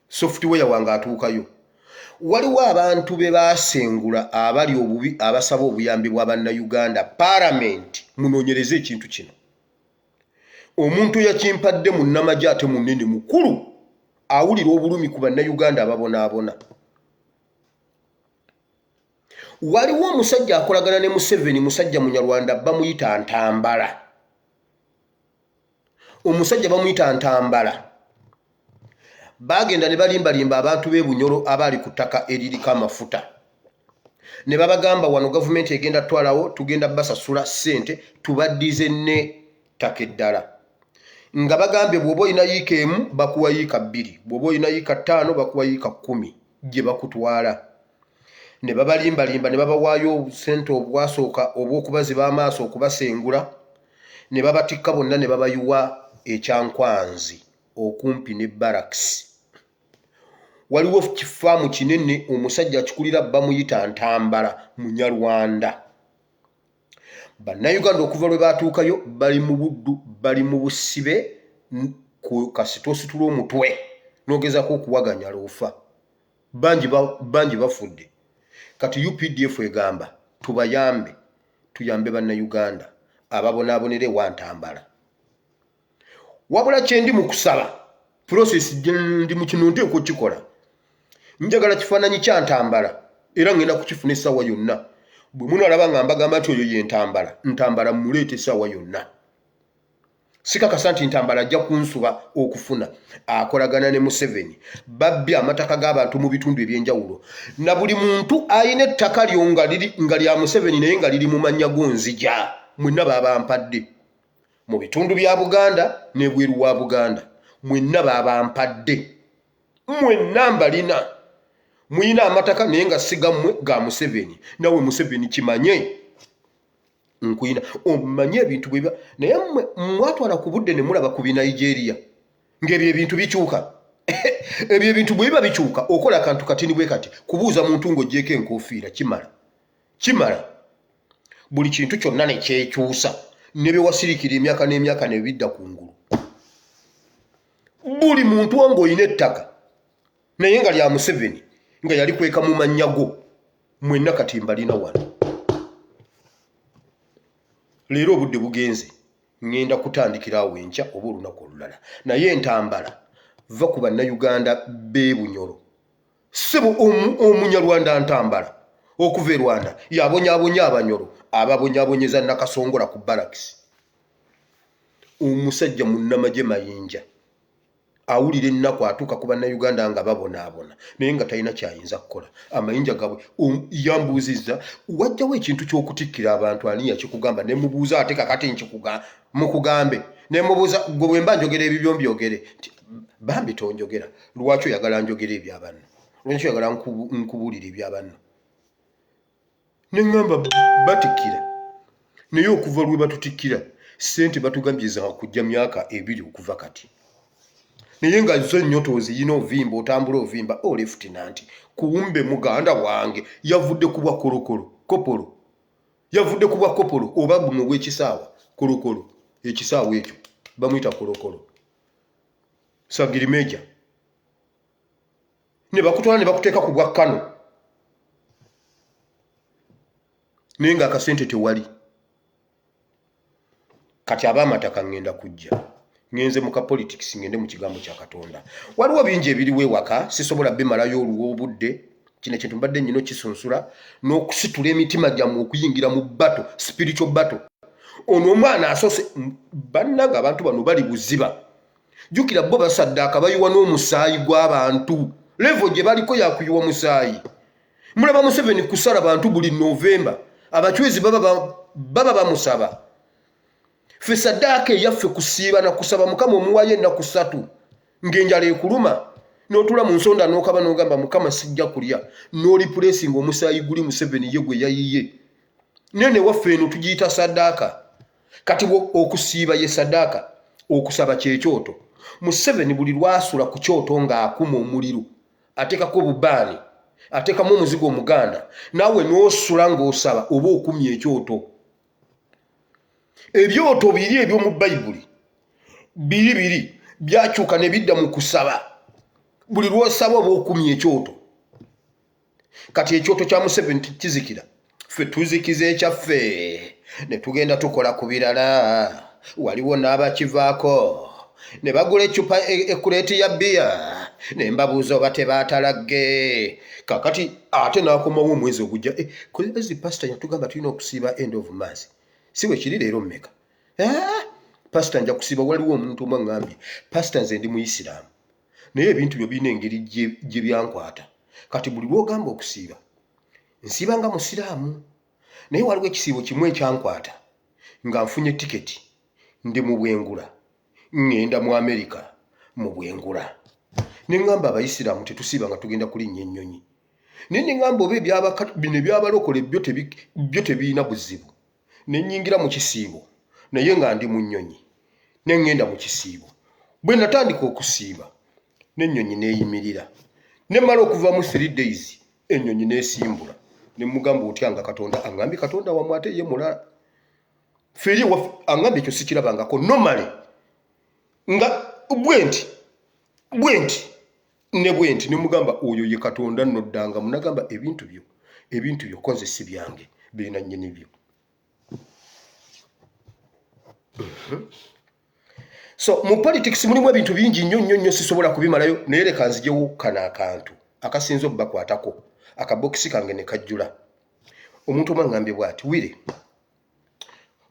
software wange atuukayo waliwo abantu be baasengula abali obubi abasaba obuyambi bwa bannayuganda parliament munoonyereze ekintu kino omuntu yakimpadde mu nnamagye ate munene mukulu awulira obulumi ku bannayuganda ababonaabona waliwo omusajja akolagana ne Museveni musajja munyarwanda bamuyita Ntambala omusajja bamuyita Ntambala bagenda ne balimbalimba abantu b'e Bunyoro abali ku ttaka eririko amafuta ne babagamba wano gavumenti egenda twalawo tugenda basasula ssente tubaddize ne ttaka eddala nga bagambye bw'oba olina yiika emu bakuwa yiika 2 bw'oba olina yiika 5 bakuwa yiika 10 gye bakutwala ne babalimbalimba ne babawaayo ssente obwasooka obw'okubaziba amaaso okubasengula ne babatikka bonna ne babayiwa ekyankwanzi okumpi ne barracks waliwo kifaamu kinene omusajja akikulira bamuyita Ntambala munyarwanda bannayuganda okuva lwe batuukayo bali mu buddu bali mu busibe ku kasitositula omutwe n'ogezaako okuwaganya loofa bangi bafudde kati UPDF egamba tubayambe tuyambe bannayuganda ababonaabonere wa Ntambala wabula kyendi mu kusaba process ndi mu kino nteekwa okukikola njagala kifaananyi kya Ntambala era ngenda kukifuna essaawa yonna bwe munalaba nga mbagamba nti oyo ye Ntambala mmuleeta essaawa yonna sikakasa nti Ntambala ajja kunsuba okufuna akolagana ne Museveni babbye amataka g'abantu mu bitundu eby'enjawulo na buli muntu ayina ettaka lyo nga lya Museveni naye nga liri mu mannya gonzija mwenna baabampadde mu bitundu bya Buganda n'ebweru wa Buganda mwenna baabampadde mwenna mbalina muyina amataka naye nga sigammwe ga Museveni nawe Museveni kimanye nkuyina omanye ebintu bwe naye mwatwala ku budde ne mulaba ku Nigeria ng'ebyo ebintu bikyuka ebyo ebintu bwe biba bikyuka okola akantu katini bwe kati kubuuza muntu ng'oggyeko enkofiira kimala buli kintu kyonna ne kyekyusa ne bye wasirikira emyaka n'emyaka ne bidda ku ngulu buli muntu wange oyina ettaka naye nga lya Museveni nga yali kweka mu mannya go mwenna kati mbalina wano leero obudde bugenze ngenda kutandikira awo enkya oba olunaku olulala naye Ntambala va ku bannayuganda b'e Bunyoro sebo omunyarwanda Ntambala okuva e Rwanda yabonyaabonya Abanyoro ababonyaabonyeza Nakasongola ku barracks omusajja munnamagye mayinja awulira ennaku atuuka ku bannayuganda nga babonaabona naye nga talina kyayinza kukola amayinja gabwe yambuuzizza wajjawo ekintu ky'okutikkira abantu ani yakikugamba ne mubuuza ate kakati mukugambe ne mubuuza gwe bwe mba njogera ebyo byombyogere bambi tonjogera lwaki oyagala njogera ebyabanno lwaki oyagala nkubuulira ebyabanno ne ŋŋamba batikkira naye okuva lwe batutikkira ssente batugambye za kujja myaka 2 okuva kati naye nga zo nnyotozi yina ovimba otambula ovimba lieutenant kumbe muganda wange yavudde ku bwa kopolo yavudde ku bwa kopolo oba buno bw'ekisaawa kolokolo ekisaawa ekyo bamuyita kolokolo sagiri meja ne bakutwala ne bakuteeka ku bwa Kano naye nga akasente tewali kati ab'amataka ngenda kujja ngenze mu politics ngende mu kigambo kya Katonda waliwo bingi ebiriwo ewaka sisobola bimalayo oluwo obudde kino kintu mbadde nnyino kisunsula n'okusitula emitima gyammwe okuyingira mu battle spiritual battle ono omwana asose bannanga abantu bano bali buziba jukira bo basaddaaka bayiwa n'omusaayi gw'abantu level gye baliko yakuyiwa musaayi mulaba Museveni kusala bantu buli November abachwezi baba bamusaba fe saddaaka eyaffe kusiiba na kusaba Mukama omuwaye ennaku 3 ng'enjala ekuluma n'otula mu nsonda n'okaba n'ogamba Mukama sijja kulya n'olipulesinga omusaayi guli Museveni ye gwe yayiye nene waffe eno tugiyita saddaaka kati okusiiba ye saddaaka okusaba kyekyoto Museveni buli lwasula ku kyoto ng'akuma omuliro ateekako bubaani ateekamu omuzigo omuganda naawe n'osula ng'osaba oba okumya ekyoto ebyoto biri eby'omu bayibuli biri byakyuka ne bidda mu kusaba buli lwosaba oba okumya ekyoto kati ekyoto kya Museveni kizikira ffe tuzikiza ekyaffe ne tugenda tukola ku birala waliwo n'abakivaako ne bagula eccupa ekuleeti ya bbiya ne mbabuuza oba tebaatalagge kakati ate n'akomawo omwezi ogujja ezi pasita yatugamba tulina okusiiba end of month si bwe kiri leero mmeka pasita nja kusiiba waliwo omuntu omwe aŋŋambye pasita nze ndi Muyisiraamu naye ebintu byo birina engeri gye byankwata kati buli lw'ogamba okusiiba nsiiba nga musiraamu naye waliwo ekisiibo kimu ekyankwata nga nfunye tiketi ndi mu bwengula ŋŋenda mu Amerika mu bwengula ne ŋŋamba abayisiraamu tetusiiba nga tugenda kulinnya ennyonyi naye ne ŋŋamba oba bino ebyabalokole byo tebiina buzibu ne nnyingira mu kisiibo naye nga ndi mu nnyonyi ne ŋŋenda mu kisiibo bwe natandika okusiiba n'ennyonyi n'eyimirira ne mmala okuva mu 3 days ennyonyi n'esimbula ne mugamba otyanga Katonda aŋŋambye Katonda wamwe ate ye mulala feri aŋŋambye ekyo sikirabangako normally nga bwenti ne mugamba oyo ye Katonda nno ddanga munagamba ebintu byo konze si byange birina nnyini byo so mu politics mulimu ebintu bingi nnyo sisobola kubimalayo naye leka nzijewo kana akantu akasinza okubakwatako akabokisi kange ne kajjula omuntu omwe aŋŋambye bw'ati wire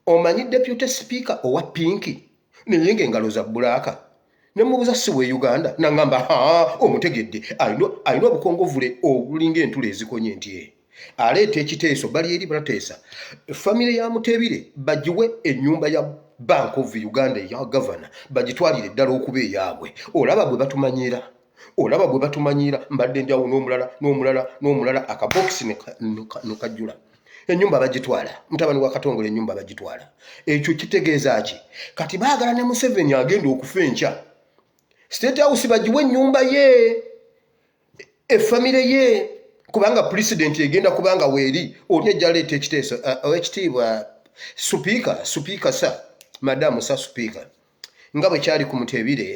omanyi deputy speaker owa pinki naye ng'engalo za bbulaaka ne mubuuza si bwe Uganda naŋŋamba omutegedde alina obukongovule obulinga entula ezikonye enti aleeta ekiteeso bali eri balateesa famire ya Mutebire bagiwe ennyumba ya Bank of Uganda eya gavana bagitwalire eddala okuba eyaabwe olaba bwe batumanyiira mbadde njawo n'omulala akabokisi ne kajjula ennyumba bagitwala mutabani wa Katongole ennyumba bagitwala ekyo kitegeeza ki kati baagala ne Museveni agenda okufa enkya State House bagiwe ennyumba ye effamire ye kubanga president egenda kubanga weeri oli ejja leeta ekiteeso ekitiibwa supiika sa madamu sa supiika nga bwe kyali ku Mutebire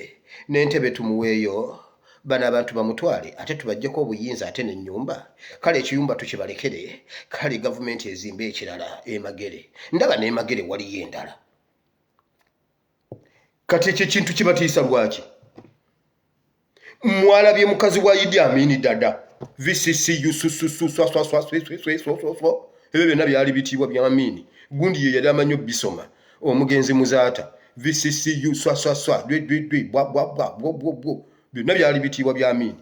n'entebe tumuweeyo bano abantu bamutwale ate tubajjeko obuyinza ate n'ennyumba kale ekiyumba tukibalekere kale gavumenti ezimba ekirala Emagere ndaba n'Emagere waliyo endala kati ekyo ekintu kibatiisa lwaki mwalabye mukazi wa Idi Amin dada VCCU ebyo byonna byali bitiibwa bya Amin gundi ye yali amanyi bisoma omugenzi muzaata VCCU byonna byali bitiibwa bya Amin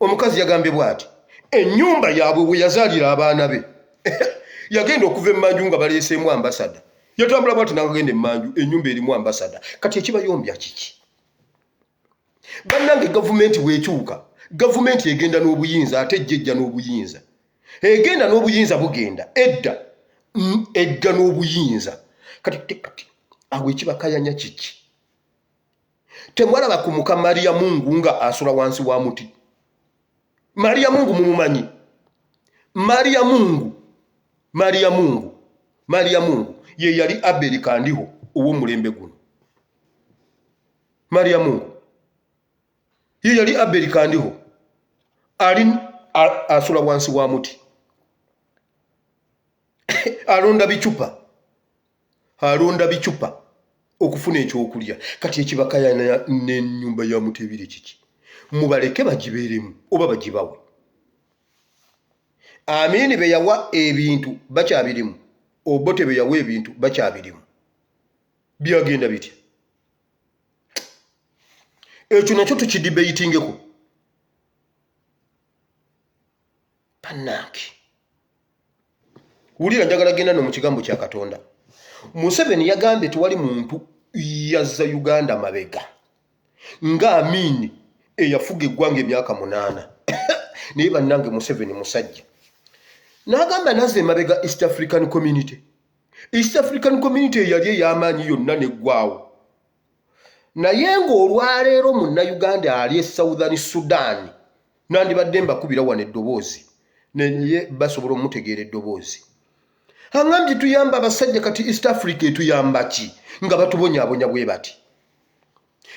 omukazi yagambye bw'ati ennyumba yaabwe bwe yazaalira abaana be yagenda okuva emmanju nga baleeseemu ambasada yatambula bw'ati n'agenda emmanju ennyumba erimu ambasada kati ekibayombya kiki bannange gavumenti bw'ekyuka gavumenti egenda n'obuyinza ate ejja n'obuyinza egenda n'obuyinza bugenda edda n'obuyinza kati awo ekibakayanya kiki temwalaba ku muka Maria Mungu nga asula wansi wa muti Maria Mungu mumumanyi Maria Mungu ye yali Abel Kandiho ow'omulembe guno Maria Mungu ye yali Abel Kandiho ali asula wansi wa muti alonda bicupa okufuna ekyokulya kati ekibakayana n'ennyumba ya Mutebire kiki mubaleke bagibeeremu oba bagibawe Amin be yawa ebintu bakyabirimu Obote be yawa ebintu bakyabirimu byagenda bitya ekyo nakyo tukidibeyitingeko pannange wulira njagala genda no mu kigambo kya Katonda Museveni yagambye tewali muntu yazza Uganda mabega nga Amin eyafuga eggwanga emyaka 8 naye bannange Museveni musajja n'agamba naze emabega East African Community. East African Community yali ey'amaanyi yonna neggwaawo, naye ng'olwaleero Munnayuganda ali e Southern Sudan nandibadde mbakubira wano eddoboozi naye basobola omutegeera eddoboozi. Angambye tuyamba abasajja, kati East Africa etuyamba ki nga batubonyaabonya bwe bati?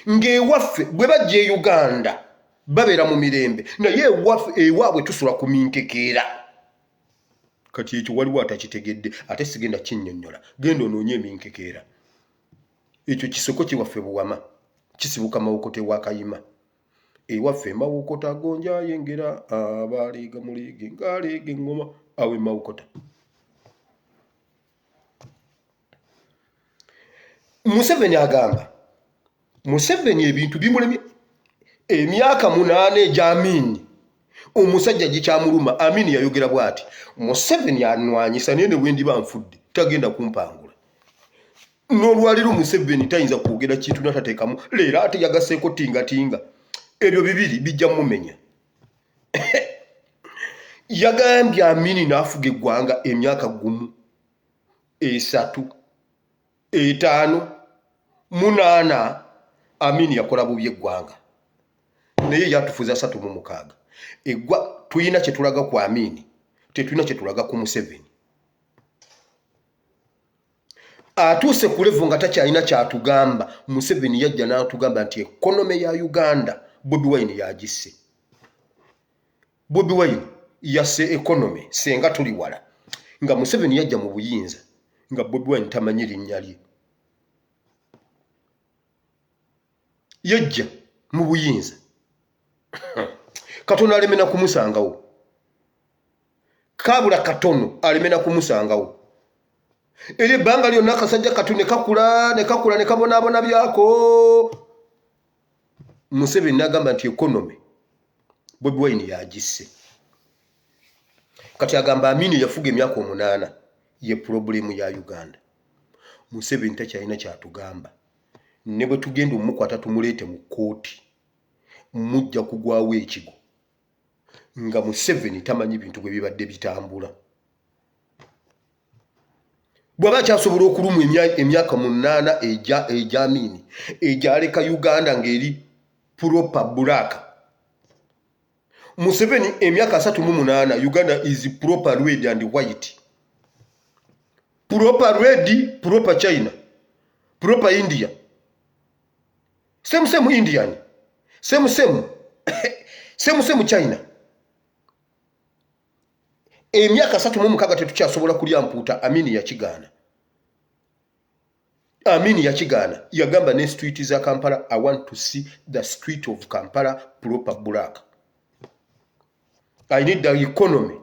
Ng'ewaffe bwe bajja e Uganda babeera mu mirembe, naye ewaabwe tusula ku minkekeera. Kati ekyo waliwo atakitegedde, ate sigenda kinnyonnyola, genda onoonye eminkekeera. Ekyo kisoko kiwaffe Buwama, kisibuka Mawokota wa Kayima. Ewaffe Mawokota gonja yengera abaliga muligi ngaliga engoma awe Mawokota. Museveni agamba, Museveni ebintu bimulemye emyaka 8 egy'Amini omusajja gikyamuluma. Amini yayogera bw'ati, Museveni anwanyisa naye ne bwe ndiba nfudde tagenda kumpangula. N'olwaliro Museveni tayinza kwogera kintu n'atateekamu, leero ate yagaseeko tingatinga. Ebyo bibiri bijja mumenya. Yagambye Amini n'afuga eggwanga emyaka 1, 3, 5, 8. Amini yakola bubi eggwanga naye yatufuza 36. Eggwa tuyina kye tulaga ku Amini, tetulina kye tulaga ku Museveni. Atuuse ku level nga takyalina kyatugamba. Museveni yajja n'atugamba nti ekonome ya Uganda Bobi Wine yagisse. Bobi Wine yasse ekonome senga tuli wala. Nga Museveni yajja mu buyinza nga Bobi Wine tamanyi linnya lye. Yajja mu buyinza Katonda alemena kumusangawo, kabula katono alemena kumusangawo. Eri ebbanga lyonna akasajja katu ne kakula ne kabonaabona byako. Museveni n'agamba nti ekonome Bobi Wine yagisse. Kati agamba Amini yafuga emyaka 8 ye problemu ya Uganda. Museveni takyalina kyatugamba. Ne bwe tugenda omukwata tumuleete mu kkooti mujja kugwawo ekigo nga Museveni tamanyi bintu bwe bibadde bitambula. Bw'aba kyasobola okulumwa emyaka 8 egy'Amini egyaleka Uganda ng'eri proper black, Museveni emyaka 38 Uganda is proper red and white. Proper red, proper China, proper India, same Indian, same China. Emyaka 36 tetukyasobola kulya mpuuta. Amini yakigaana. Amini yakigaana. Yagamba ne street za Kampala, I want to see the street of Kampala proper black. I need the economy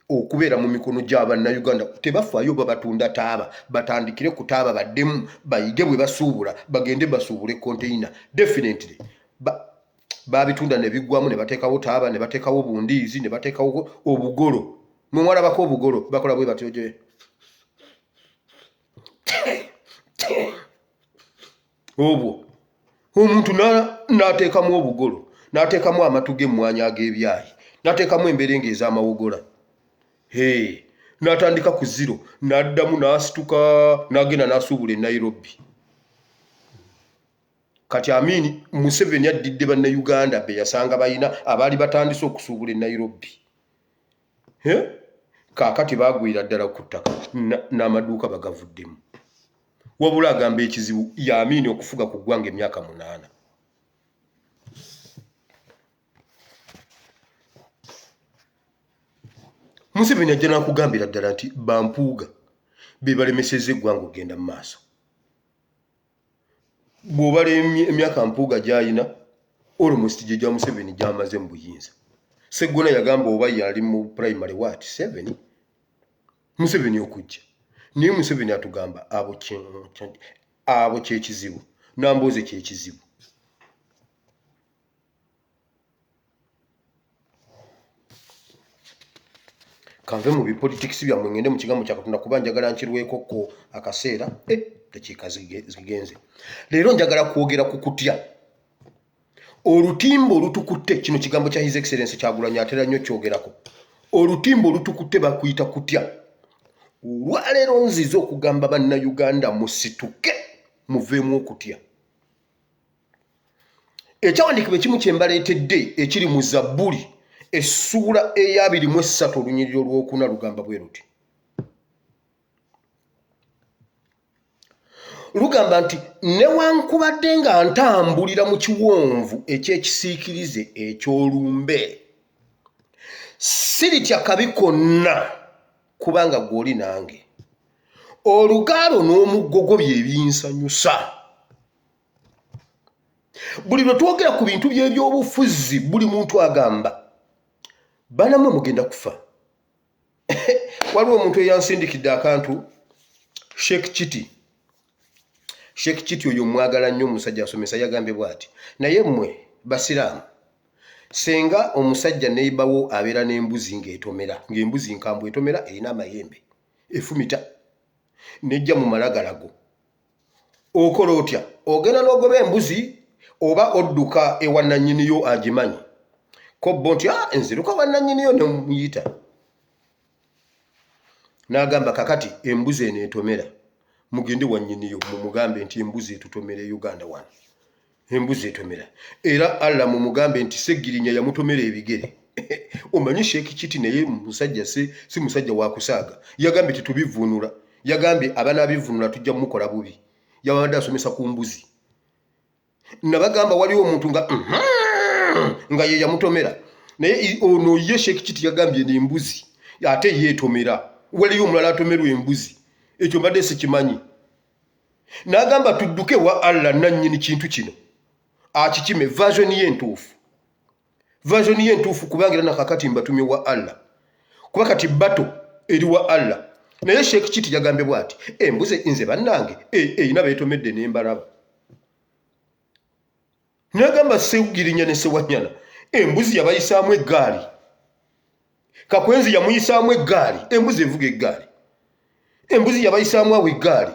okubeera mu mikono gy'Abannayuganda. Tebafaayo babatunda taaba, batandikire ku taaba baddemu bayige bwe basuubula, bagende basuubule container. Definitely babitunda ne biggwamu ne bateekawo taaba, ne bateekawo bundiizi, ne bateekawo obugolo. Mwe mwalabako obugolo bakola bwe batyo gye. Obwo omuntu n'ateekamu obugolo, n'ateekamu amatu g'emmwanyi ag'ebyayi, n'ateekamu emberenge ez'amawogola. N'atandika ku 0 n'addamu n'asituka n'agenda n'asuubula e Nairobi. Kati Amini Museveni addidde Bannayuganda be yasanga bayina abaali batandise okusuubula e Nairobi. Kaakati bagwira ddala ku ttaka n'amaduuka bagavuddemu. Wabula agamba ekizibu ya Amini okufuga ku ggwanga emyaka 8. Museveni ajja n'akugambira ddala nti bampuuga be balemesezza eggwanga okugenda mu maaso. Bw'obala emyaka mpuuga gy'alina almost gye gya Museveni gy'amaze mu buyinza. Seggona yagamba oba yali mu primary 7 Museveni okujja. Naye Museveni atugamba abo kyekizibu, Nambooze kyekizibu. Kanve mu bipolitics byammwe ngende mu kigambo kya Katonda kuba njagala nkirwekokko akaseera. Dakiika zigenze. Leero njagala kwogera ku kutya. olutimba olutukutte, kino kigambo kya His Excellency Kyagulanyi atera nnyo kyogerako, olutimba olutukutte bakuyita kutya. Olwaleero nzize okugamba Bannayuganda musituke muveemu okutya. Ekyawandiikibwa ekimu kye mbaleetedde ekiri mu Zabbuli essuula eya 23 olunyiriri olwokuna lugamba bwe luti. Lugamba nti newankubadde nga ntambulira mu kiwonvu eky'ekisiikirize eky'olumbe, siritya kabi konna kubanga gw'oli nange. Olugaalo n'omuggogo bye binsanyusa. Buli lwe twogera ku bintu by'ebyobufuzi buli muntu agamba banamwe mugenda kufa. Waliwo omuntu eyansindikidde akantu, Sheikh Chiti oyo mwagala nnyo omusajja asomesa yagambye bw'ati, naye mmwe basiraamu senga omusajja neibawo abeera n'embuzi ng'etomera, ng'embuzi nkambwe etomera erina amayembe efumita nejja mu malagalago, okola otya? Ogenda n'ogoba embuzi oba odduka ewa nannyiniyo agimanyi? Kobbo nti enziruka wa nannyiniyo ne muyita. N'agamba kakati embuzi eno etomera mugende wa nnyiniyo mumugambe nti embuzi etutomera e Uganda wano, embuzi etomera. Era Allah mumugambe nti Seggirinya yamutomera ebigere. Omanyi Sheikh Chiti naye musajja si musajja wa kusaaga. Yagambye tetubivunula, yagambye abanabivunula tujja mukola bubi. Yabadde asomesa ku mbuzi. Nabagamba waliwo omuntu nga ye yamutomera, naye ono ye Sheikh Chiti yagambye n'embuzi ate yeetomera. Waliyo omulala atomerwa embuzi, ekyo mbadde sikimanyi. N'agamba tudduke wa Allah nannyini kintu kino akikime version ye entuufu, kubanga era nakakati mbatumye wa Allah, kuba kati bato eri wa Allah. Naye Sheikh Chiti yagambye bw'ati, embuzi nze bannange eyina beetomedde n'embalaba. N'agamba Seggirinya ne Sewanyana, embuzi yabayisaamu eggaali, Kakwenzi yamuyisaamu eggaali, embuzi evuga eggaali. Embuzi yabayisaamu awo eggaali,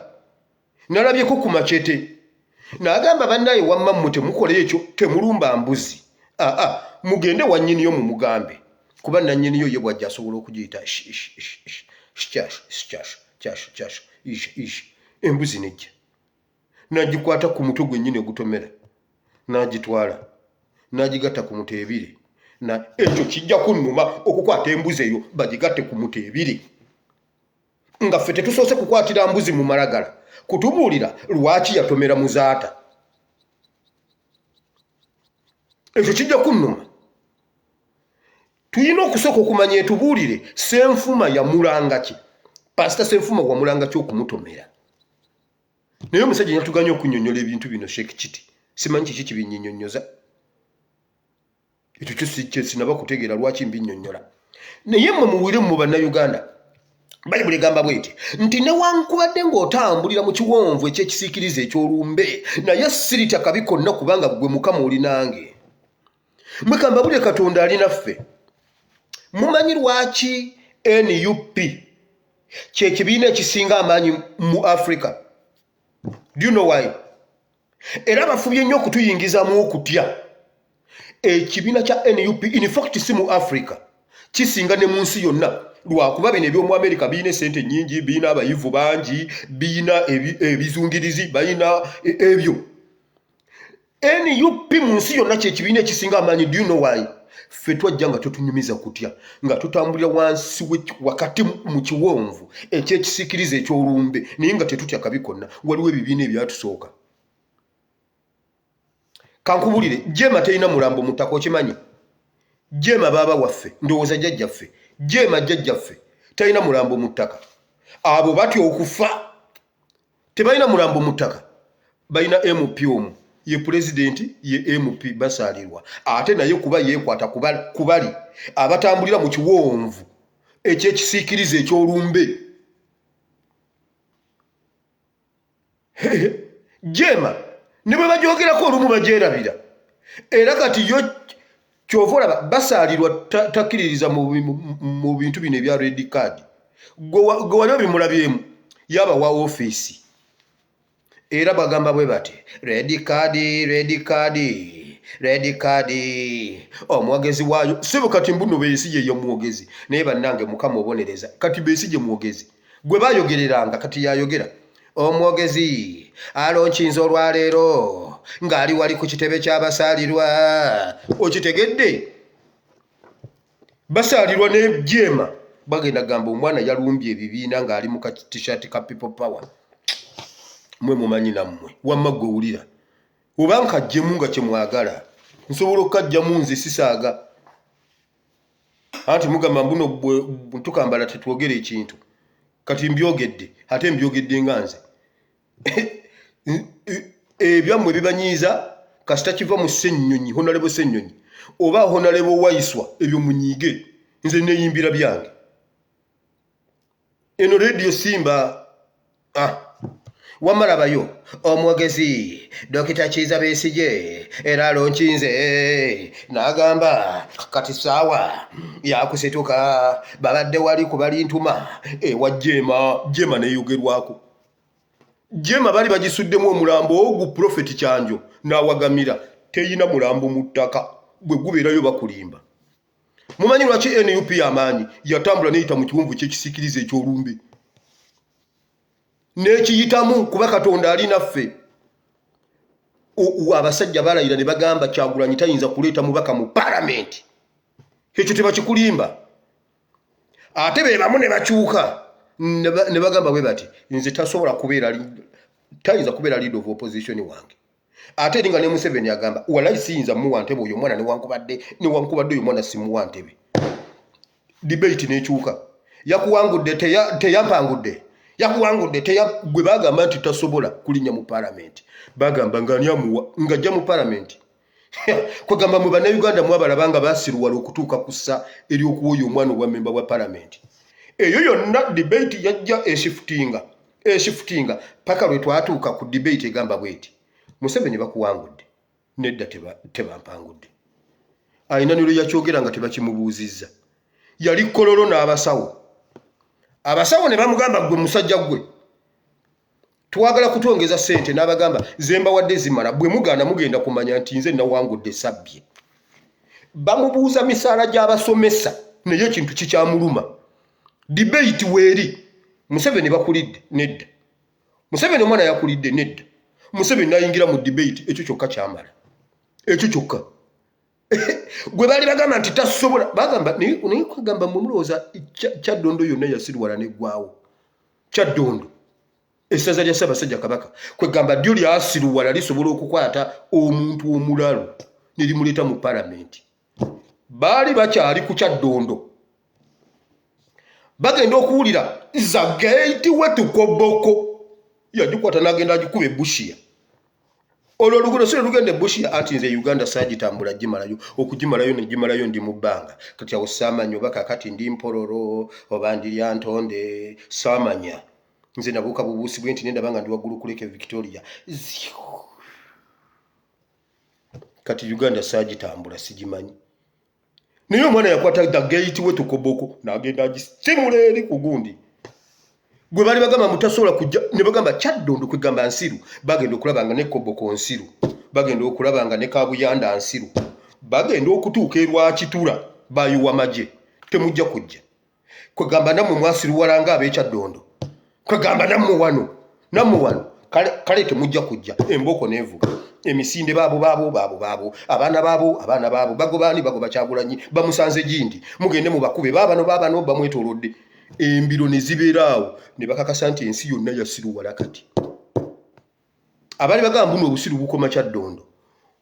nalabyeko ku machete. N'agamba bannaye wamma mmwe temukole ekyo, temulumba mbuzi. Mugende wa nnyiniyo mu mugambe, kuba nannyiniyo ye bw'ajja asobola okugiyita embuzi nejja. N'agikwata ku mutwe gwennyini ogutomera, n'agitwala n'agigatta ku muteebire. Na ekyo kijja kunnuma okukwata embuzi eyo bagigatte ku muteebire. Nga ffe tetusoose kukwatira mbuzi mu malagala kutubuulira lwaki yatomera muzaata. Ekyo kijja kunnuma. Tuyina okusooka okumanya etubuulire Senfuma yamulanga ki, Pastor Senfuma wamulanga ki okumutomera. Naye omusajja yatuganya okunnyonnyola ebintu bino Sheikh Chiti, simanyi kiki kibinnyonnyoza. Ekyo kyo sinaba kutegeera lwaki mbinnyonnyola. Naye mmwe muwulire mu Bannayuganda, Bayibuli egamba bw'eti nti newankubadde ng'otambulira mu kiwonvu eky'ekisiikirize eky'olumbe, naye siritya kabi konna kubanga ggwe Mukama oli nange. Mukama buli Katonda ali naffe. Mumanyi lwaki NUP kye kibiina ekisinga amaanyi mu Africa? Do you know why? Era bafubye nnyo okutuyingizamu okutya. Ekibiina kya NUP in fact si mu Africa, kisinga ne mu nsi yonna. Lwakuba bino eby'omu America biina sente nnyingi, biina abayivu bangi, biina ebizungirizi, biina ebyo. NUP mu nsi yonna kye kibiina ekisinga amaanyi. Do you know why? Ffe twajja nga tutunyumiza kutya, nga tutambulira wansi wakati mu kiwonvu eky'ekisiikirize eky'olumbe, naye nga tetutya kabi konna. Waliwo ebibiina ebyatusooka. Kankubulire, Jema terina mulambo mu ttaka, okimanyi? Jema baaba waffe, ndowooza jjajjaffe, Jema jjajjaffe talina mulambo mu ttaka. Abo batya okufa, tebalina mulambo mu ttaka. Balina MP omu, ye pulezidenti, ye MP basaalirwa. Ate naye kuba yeekwata kubali abatambulira mu kiwonvu eky'ekisiikirize eky'olumbe. Jema ne bwe bajoogerako olumu bagyerabira. Era kati yo kyova olaba basaalirwa takkiririza mu bintu bino ebya red card. Gwe wali obimulabyemu yabawa ofiisi. Era bagamba bwe bati red card, red card omwogezi waayo sibo kati mbuno Besigye ye mwogezi naye bannange mukama obonereza kati Besigye mwogezi gwe bayogereranga kati yayogera omwogezi alonkinza olwaleero ng'ali wali ku kitebe ky'abasaalirwa okitegedde basaalirwa ne jema bagenda gamba omwana yalumbye ebibiina ng'ali mu t-shirt ka people power mwe mumanyi nammwe wamma gwe wulira oba nkajjemu nga kyemwagala nsobola okukajjamu nze sisaaga anti mugamba mbuno tukambala tetwogera ekintu kati mbyogedde ate mbyogedde nga nze ebyammwe bibanyiiza kasita kiva mu Ssennyonyi honalebo Ssennyonyi oba honalebo Waiswa ebyo munyiige nze neeyimbira byange eno radio Simba wamalabayo omwogezi Dokita Kiza Besigye era alonkinze n'agamba kati saawa yakusituka babadde wali ku balintuma ewa jema neeyogerwako jema bali bagisuddemu omulambo ogu Prophet Kyanjo n'awagamira teyina mulambo mu ttaka bwe gubeerayo bakulimba mumanyi lwaki NUP y'amaanyi yatambula neyita mu kiwonvu ky'ekisikiriza eky'olumbe n'ekiyitamu kuba Katonda ali naffe abasajja balayira ne bagamba Kyagulanyi tayinza kuleeta mubaka mu palamenti ekyo tebakikulimba ate be bamu ne bakyuka ne bagamba bwe bati nze tasobola kubeera tayinza kubeera leader of opposition wange ate eringa ne Museveni agamba walayi siyinza muwa ntebe oyo mwana newankubadde oyo mwana simuwa ntebe debate n'ekyuka yakuwangudde teyampangudde yakuwangudde gwe bagamba nti tasobola kulinnya mu palamenti bagamba ng'ani amuwa ng'ajja mu palamenti kwegamba mu Bannayuganda mwabalabanga basiruwala okutuuka ku ssa ery'okuwoya omwana owa memba wa palamenti eyo yonna debate yajja eshifutinga paka lwe twatuuka ku debate egamba bweti Museveni bakuwangudde nedda tebampangudde ayina niro yakyogera nga tebakimubuuzizza yali kololo n'abasawo ne bamugamba gwe musajja gwe twagala kutwongeza ssente n'abagamba zemba wadde zimala bwe mugaana mugenda kumanya nti nze nawangudde sabbye bamubuuza misaala gy'abasomesa naye ekintu kikyamuluma debate weeri Museveni bakulidde nedda Museveni omwana yakulidde nedda Museveni nayingira mu debate ekyo kyokka kyamala ekyo kyokka gwe bali bagamba nti tasobola bagamba naye kwegamba mumulowooza Kyaddondo yonna yasirwala neggwaawo Kyaddondo essaza lya Ssaabasajja Kabaka kwegamba ddyo lyasiruwala lisobola okukwata omuntu omulalo ne limuleeta mu palamenti baali bakyali ku Kyaddondo bagenda okuwulira Zagate wetukoboko yagikwata n'agenda agikuba ebbushiya olwo oluguudo si lugenda ebbushiya anti nze Uganda saagitambula gimalayo okugimalayo negimalayo ndi mu bbanga kati awo saamanya oba kakati ndi Mpororo oba ndi Lyantonde saamanya nze nabuuka bubuusi bwe nti nendaba nga ndi waggulu ku Lake Victoria kati Uganda saagitambula sigimanyi naye omwana yakwata Zagate wetukoboko n'agenda agisimula eri ku gundi gwe bali bagamba mutasobola kujja ne bagamba Kyaddondo kwegamba nsiru bagenda okulabanga ne Koboko nsiru bagenda okulabanga ne Kabuyanda nsiru bagenda okutuuka erwakitula bayiwa maje temujja kujja kwegamba nammwe mwasiruwala nga ab'Ekyaddondo kwegamba nammwe wano kale temujja kujja emboko nevuga emisinde baabo abaana baabo bagoba Kyagulanyi bamusanze gindi mugende mu bakube baabano bamwetoolodde embiro ne zibeeraawo ne bakakasa nti ensi yonna yasiruwala kati abali bagamba buno obusiru bukoma Kyaddondo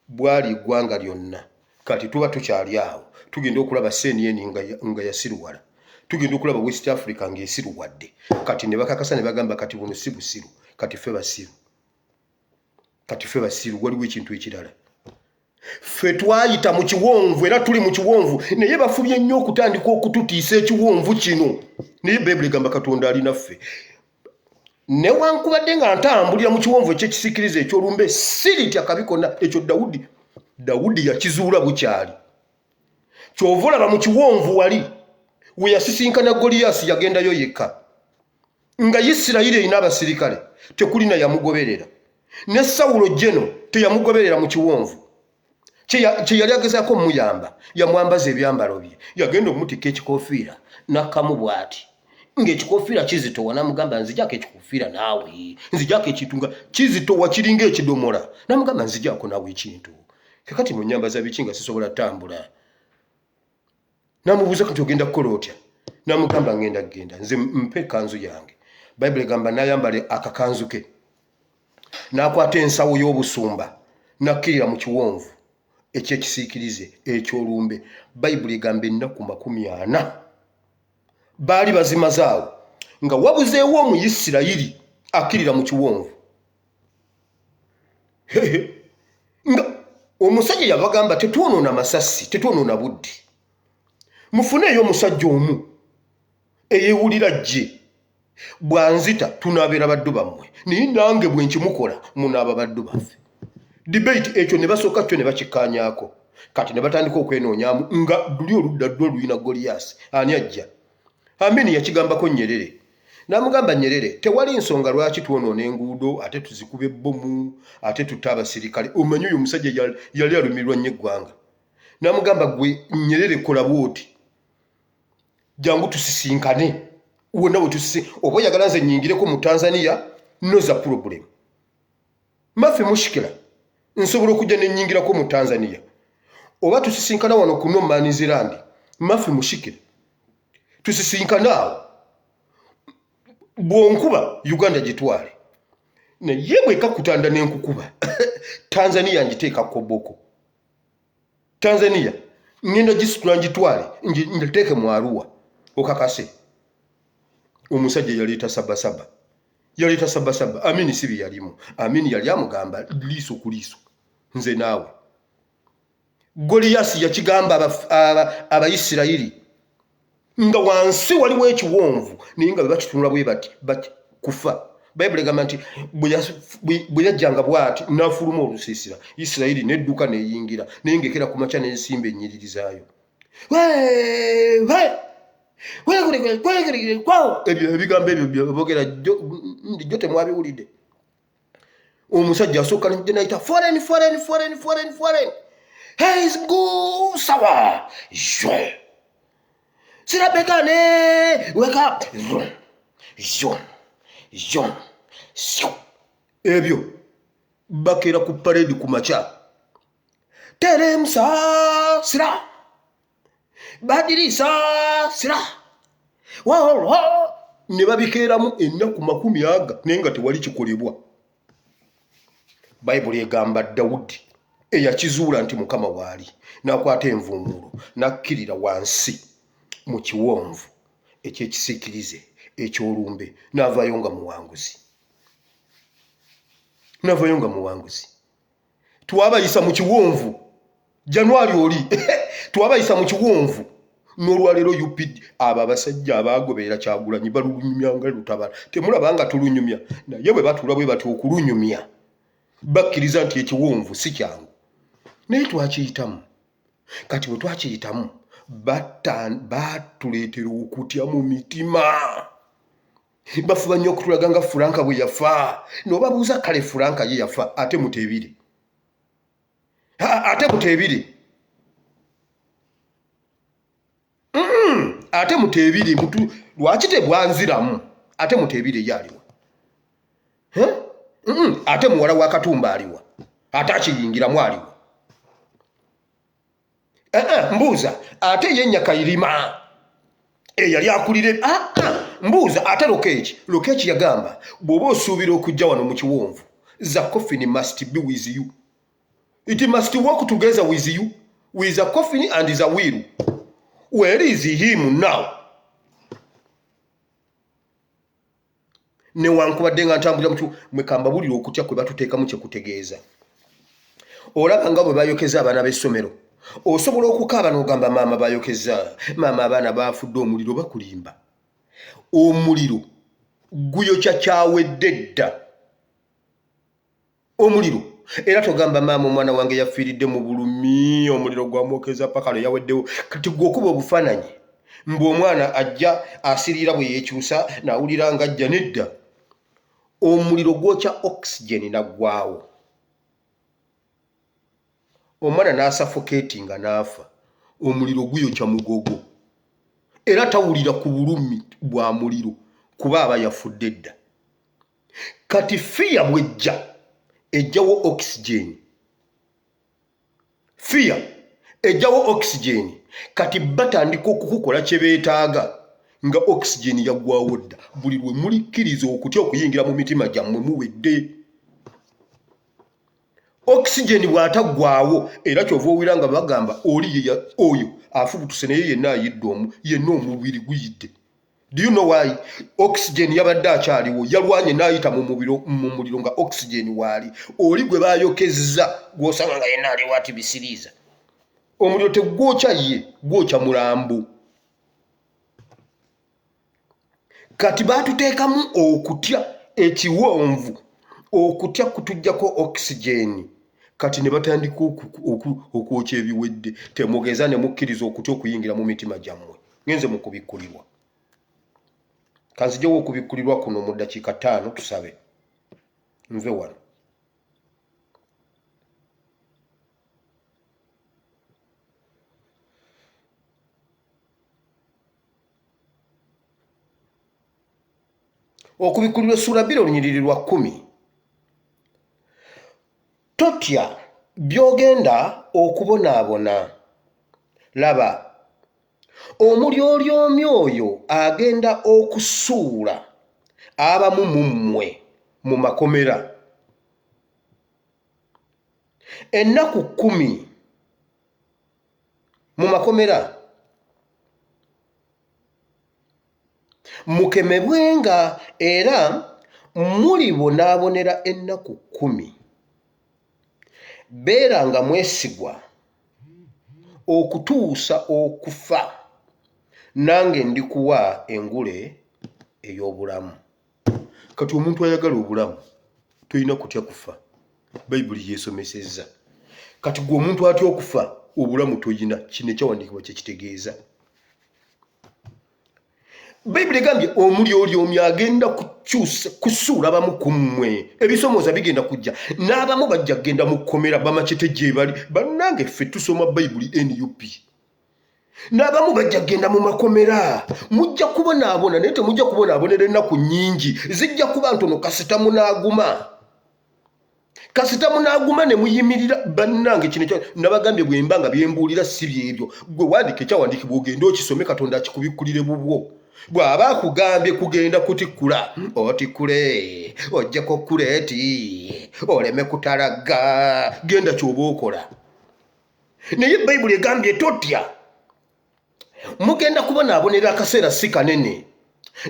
bwali eggwanga lyonna kati tuba tukyali awo tugenda okulaba CNN nga yasiruwala tugenda okulaba West Africa ng'esiruwadde kati ne bakakasa ne bagamba kati buno si busiru kati ffe basiru waliwo ekintu ekirala ffe twayita mu kiwonvu era tuli mu kiwonvu naye bafubye nnyo okutandika okututiisa ekiwonvu kino naye Bayibuli egamba Katonda ali naffe newankubadde nga ntambulira mu kiwonvu ekyekisikiriza ekyolumbe siritya kabi konna ekyo Dawudi yakizuula bukyali kyova olaba mu kiwonvu wali we yasisinkana Goliyasi yagendayo yekka nga Isirayiri erina abasirikale tekulina yamugoberera ne Sawulo jeno teyamugoberera mu kiwonvu kye yali agezaako muyamba yamwambaza ebyambalo bye yagenda omutika ekikofiira n'akamu bw'ati ng'ekikofiira kizitowa namugamba nzijako ekikofiira naawe nzijako ekitunga kizitowa kiringa ekidomola namugamba nzijako naawe ekintu kakati munyambaza biki nga sisobola ttambula namubuuza kati ogenda kukola otya namugamba ngenda nze mpe ekanzu yange bayibuli egamba nayambale akakanzu ke n'akwata ensawo y'obusumba nakkirira mu kiwonvu ekyekisiikirize ekyolumbe bayibuli egamba ennaku 40 baali bazimazaawo nga wabuzeewo omuyisirayiri akkirira mu kiwonvu nga omusajja yabagamba tetwonoona masasi tetwonoona budde mufuneeyo omusajja omu eyeewulira jje bwanzita tunaabeera baddu bammwe naye nange bwe nkimukola munaaba baddu baffe debate ekyo ne basooka kyo ne bakikkaanyaako kati ne batandika okwenoonyaamu nga luli oludda ddwo luyina Goliaasi ani ajja Amini yakigambako Nyerere namugamba Nyerere tewali nsonga lwaki twonoona enguudo ate tuzikube bbomu ate tutta abasirikale omanyi oyo omusajja yali alumirwa nnyo eggwanga namugamba gwe Nyerere kola bwoti jangu tusisinkane wonna bwe oba oyagala nze nnyingireko mu Tanzania noza problem mafe mushikira nsobola okujja ne nnyingirako mu Tanzania oba tusisinkana wano ku No Man's Land mafe mushikira tusisinkana awo bwonkuba Uganda gitwale naye bweka kutanda n'enkukuba Tanzania njiteeka koboko Tanzania ngenda gisitula njitwale njiteeke mu Arua okakase omusajja yaleeta sabasaba Amini sibi yalimu Amini yali amugamba liiso ku liiso nze naawe Goliaasi yakigamba Abayisirayiri nga wansi waliwo ekiwonvu naye nga bebakitunula bwe bati kufa bayibuli egamba nti bwe yajjanga bw'ati n'afuluma olusiisira Isirayiri nedduka neyingira naye ngekera ku makya n'ensimba ennyiriri zaayo ebyo ebigambo ebyo boogera jjo temwabiwulidde omusajja asooka nayita foreign he's good sawa sirabekane wake up ebyo bakera ku parade ku makya teremsa sira badirisa sira ne babikeeramu ennaku 40 naye nga tewali kikolebwa bayibuli egamba Dawudi eyakizuula nti Mukama waali n'akwata envuumuulo n'akkirira wansi mu kiwonvu ekyekisiikirize ekyolumbe n'avaayo nga muwanguzi twabayisa mu kiwonvu Januari oli twabayisa mu kiwonvu n'olwaleero UPD abo abasajja abaagoberera Kyagulanyi balulunyumya nga lutabala temulaba nga tulunyumya naye bwe batuula bwe bati okulunyumya bakkiriza nti ekiwonvu si kyangu naye twakiyitamu kati bwe twakiyitamu batuleetera okutya mu mitima bafuba nnyo okutulaga nga Furanka bwe yafa n'obabuuza kale Furanka ye yafa ate mutebire ate mutebire mutu lwaki tebwanziramu ate mutebire yaliwa ate muwala wa Katumba aliwa ate akiyingiramu aliwa mbuuza ate yennya Kayirima yali akulire mbuuza ate Lokeeki yagamba bw'oba osuubira okujja wano mu kiwonvu the coffin must be with you. It must work together with you, with the coffin and the wheel. Where is him now? Newankubadde nga ntambulira mutu mwekamba bulira okutya kwe batuteekamu kye kutegeeza. Olaba nga bwe bayokeza abaana b'essomero. Osobola okukaaba n'ogamba maama bayokeza, maama abaana baafudde omuliro bakulimba. Omuliro guyokya kyawedde dda. Omuliro era togamba maama omwana wange yafiiridde mu bulumi omuliro gwamwokeza paka lwe yaweddewo kati gw'okuba obufaananyi mbu omwana ajja asiriira bwe yeekyusa n'awulira nga ajja nedda. Omuliro gwokya oxygen naggwaawo. omwana n'asuffocatinga n'afa omuliro guyokya mugogo era tawulira ku bulumi bwa muliro kuba aba yafudde dda. Kati fear bwejja ejjawo oxygen. Fear ejjawo oxygen. Kati batandika okukukola kye beetaaga nga oxygen yaggwawo dda. Buli lwe mulikkiriza okutya okuyingira mu mitima gyammwe muwedde. Oxygen bw'ataggwawo era kyova owira nga bagamba oli oyo afubutuse naye yenna ayidde yenna omubiri guyidde. Do you know why? Oxygen yabadde akyaliwo yalwanye n'ayita mu muliro nga oxygen waali. Oli gwe baayokezza gw'osanga nga yenna aliwo ati bisiriiza. Omuliro tegwokya ye, gwokya mulambo. Kati baatuteekamu okutya ekiwonvu, okutya kutuggyako oxygen. Kati ne batandika okwokya ebiwedde. Temugeza ne mukkiriza okutya okuyingira mu mitima gyammwe. Ngenze mu kubikkulirwa. Kanzijewo okubikkulirwa kuno mu ddakiika 5 tusabe. Nve wano. Okubikkulirwa essula 2 olunyiriri lwa 10. Totya by'ogenda okubonaabona. Laba, omulyolyomi oyo agenda okusuula abamu mu mmwe mu makomera. Ennaku 10 mu makomera. Mukemebwenga era mulibonaabonera ennaku 10. Beeranga mwesigwa okutuusa okufa, nange ndikuwa engule ey'obulamu. Kati omuntu ayagala obulamu toyina kutya kufa. Bayibuli yeesomesezza. Kati gwe omuntu atya okufa obulamu toyina. Kino ekyawandiikibwa kye kitegeeza. Bayibuli egambye omulyolyomi agenda kusuula abamu ku mmwe. Ebisomooza bigenda kujja n'abamu bajja kgenda mu kkomera bamacete gye bali. Bannange ffe tusoma Bayibuli NUP. N'abamu bajja kgenda mu makomera. Mujja kubonaabona naye temujja kubonaabonera ennaku nnyingi. Zijja kuba ntono kasita munaaguma. Kasita munaaguma ne muyimirira. Bannange kino ekyo nabagambye bwe mba nga byembuulira si byebyo. Gwe wandika ekyawandiikibwa ogende okisome Katonda akikubikkulire bubwo. Bw'aba akugambye kugenda kutikkula otikkule, ojjeko kuleeti, oleme kutalaga, genda ky'oba okola. Naye Bayibuli egambye totya. Mugenda kubonaabonera akaseera si kanene.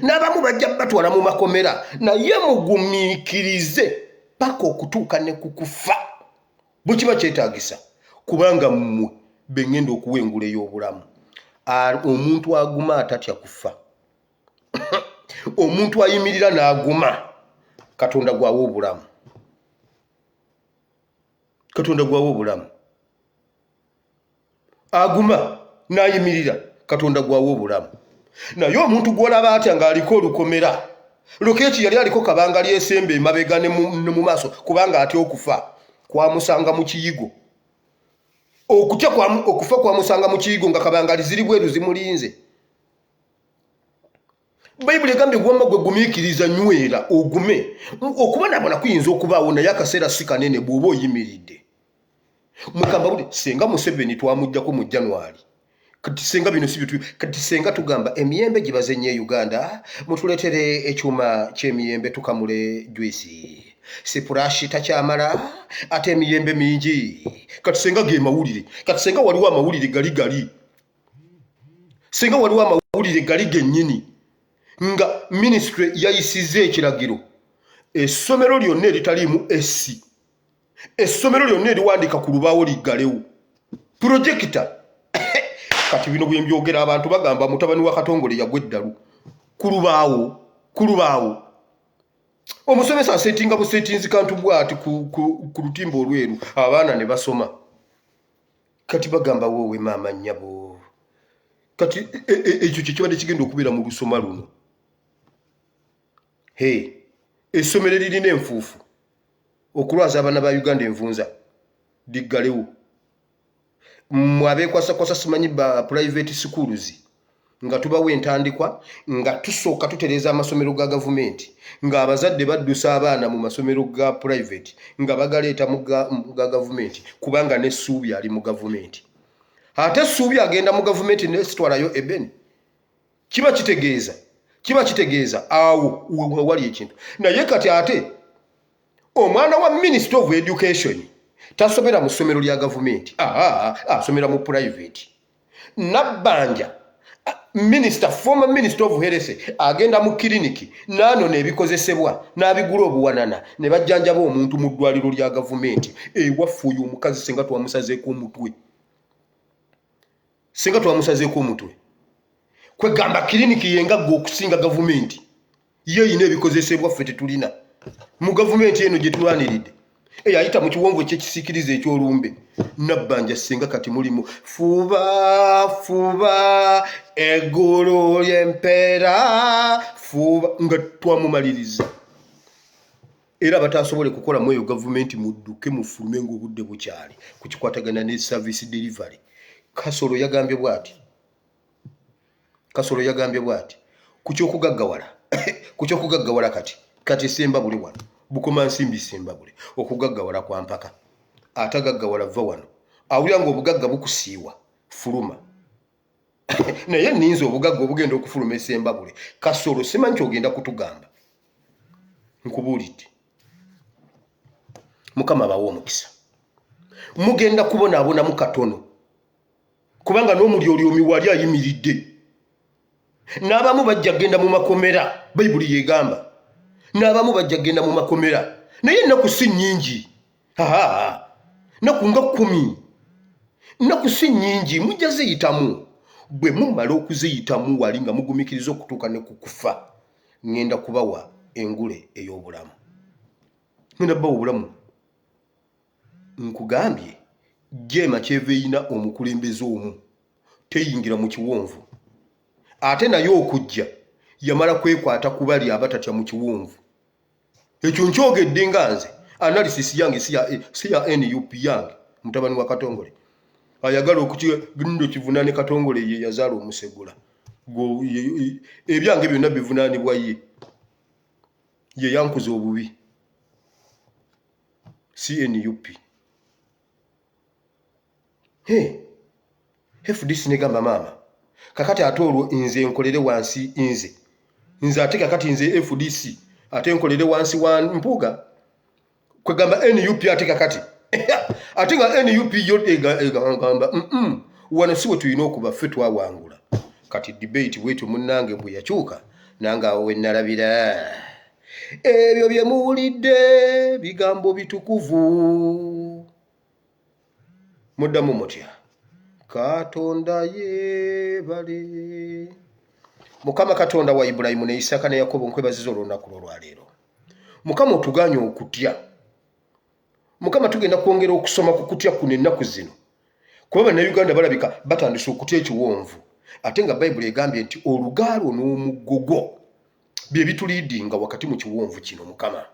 N'abamu bajja batwala mu makomera naye mugumiikirize paka okutuuka ne ku kufa. Bwe kiba kyetaagisa kubanga mmwe be ŋŋenda okuwa engule y'obulamu. Omuntu aguma atatya kufa. Omuntu ayimirira n'aguma Katonda gwawa obulamu. Katonda gwawa obulamu. Aguma n'ayimirira Katonda gwawa obulamu. Naye omuntu gw'olaba atya ng'aliko olukomera. Lokeeki yali aliko kabanga lyesembe emabega ne mu maaso kubanga atya okufa. Kwamusanga mu kiyigo. Okutya okufa kwamusanga mu kiyigo nga kabanga liziri bweru zimulinze. Bayibuli egambye gwomma gwe gumiikiriza nywera ogume. Okubonaabona kuyinza okubaawo naye akaseera si kanene bw'oba oyimiridde. Mugamba buli senga Museveni twamuggyako mu January. Kati senga bino si bitu. Kati senga tugamba emiyembe gibaze nnyo e Uganda mutuleetere ekyuma ky'emiyembe tukamule juisi. Sipurashi takyamala ate emiyembe mingi. Kati senga ge mawulire. Kati senga waliwo amawulire gali. Senga waliwo amawulire gali gennyini. Nga ministry yayisize ekiragiro. Essomero lyonna eritaliimu essi. Essomero lyonna eriwandika ku lubaawo liggalewo. Projekita. Kati bino bwe mbyogera abantu bagamba mutabani wa Katongole yagwa eddalu. Ku lubaawo. Omusomesa asetinga busetinzi kantu bw'ati ku lutimba olweru abaana ne basoma. Kati bagamba wowe maama nnyabo. Kati ekyo kye kibadde kigenda okubeera mu lusoma luno. Essomero lirina enfuufu okulwaza abaana ba Uganda envunza liggalewo. mwabekwasa simanyi ba private schools nga tubawo entandikwa nga tusooka tutereeza amasomero ga gavumenti nga abazadde baddusa abaana mu masomero ga private nga bagaleeta mu ga gavumenti kubanga n'essuubi ali mu gavumenti. Ate essuubi agenda mu gavumenti nesitwalayo ebeni. Kiba kitegeeza awo wali ekintu. Naye kati ate omwana wa Minister of Education tasomera mu ssomero lya gavumenti, asomera mu private. Nabbanja former Minister of Health agenda mu kiriniki nano nebikozesebwa n'abigula obuwanana ne bajjanjaba omuntu mu ddwaliro lya gavumenti. Ewaffe oyo omukazi senga twamusazeeko omutwe. Kwegamba kiriniki yenga gwe okusinga gavumenti. Ye yina ebikozesebwa ffe tetulina. Mu gavumenti eno gye tulwaniridde. Ayita mu kiwonvu eky'ekisiikirize eky'olumbe. Nabbanja senga kati mulimu fuba eggulu ly'empeera fuba nga twamumaliriza. Era batasobole kukola mu eyo gavumenti mudduke mufulume ng'obudde bukyali ku kikwatagana ne service delivery. Kasolo yagambye bw'ati. Ku kyokugaggawala kati semba buli wano. Bukoma nsimbi semba buli. Okugaggawala kwa mpaka. Atagaggawala va wano. Awulira ng'obugagga bukusiiwa. Fuluma. Naye nninza obugagga obugenda okufuluma esemba buli. Kasolo simanyi kyogenda kutugamba. Nkubuulidde. Mukama bawo omukisa. Mugenda kubonaabonamu katono. Kubanga n'omulyolyomi wali ayimiridde. N'abamu bajja genda mu makomera. Bayibuli yegamba. N'abamu bajja genda mu makomera. Naye ennaku si nnyingi. Nnaku nga 10. Nnaku si nnyingi mujja ziyitamu. Bwe mumala okuziyitamu wali nga mugumikiriza okutuuka ne ku kufa. Ngenda kubawa engule ey'obulamu. Ngenda bawa obulamu. Nkugambye Jema Kyeveyina omukulembeze omu teyingira mu kiwonvu. Ate naye okujja yamala kwekwata ku bali abatatya mu kiwonvu. Ekyo nkyogedde nga nze analysis yange si ya NUP yange mutabani wa Katongole. Ayagala okukindo kivunaane Katongole ye yazaala omusegula. Ebyange byonna bivunaanibwa ye. Ye yankuza obubi. CNUP. FDC negamba mama. Kakati ate olwo nze nkolere wansi nze ate kakati nze FDC ate nkolere wansi wa mpuga. Kwegamba NUP ate kakati. Ate nga NUP yo egamba wano siwe tulina okuba ffe twawangula. Kati debate wetu munnange bwe yakyuka nange awo we nalabira. Ebyo bye muwulidde bigambo bitukuvu. Muddamu mutya. Katonda yebale. Mukama Katonda wa Ibrahimu ne Isaka ne Yakobo nkwebaziza olunaku lwaleero. Mukama otuganye okutya. Mukama tugenda kwongera okusoma ku kutya kuno ennaku zino. Kuba Bannayuganda balabika batandise okutya ekiwonvu. Ate nga Bayibuli egambye nti olugaalo n'omugogo bye bituliidinga wakati mu kiwonvu kino Mukama.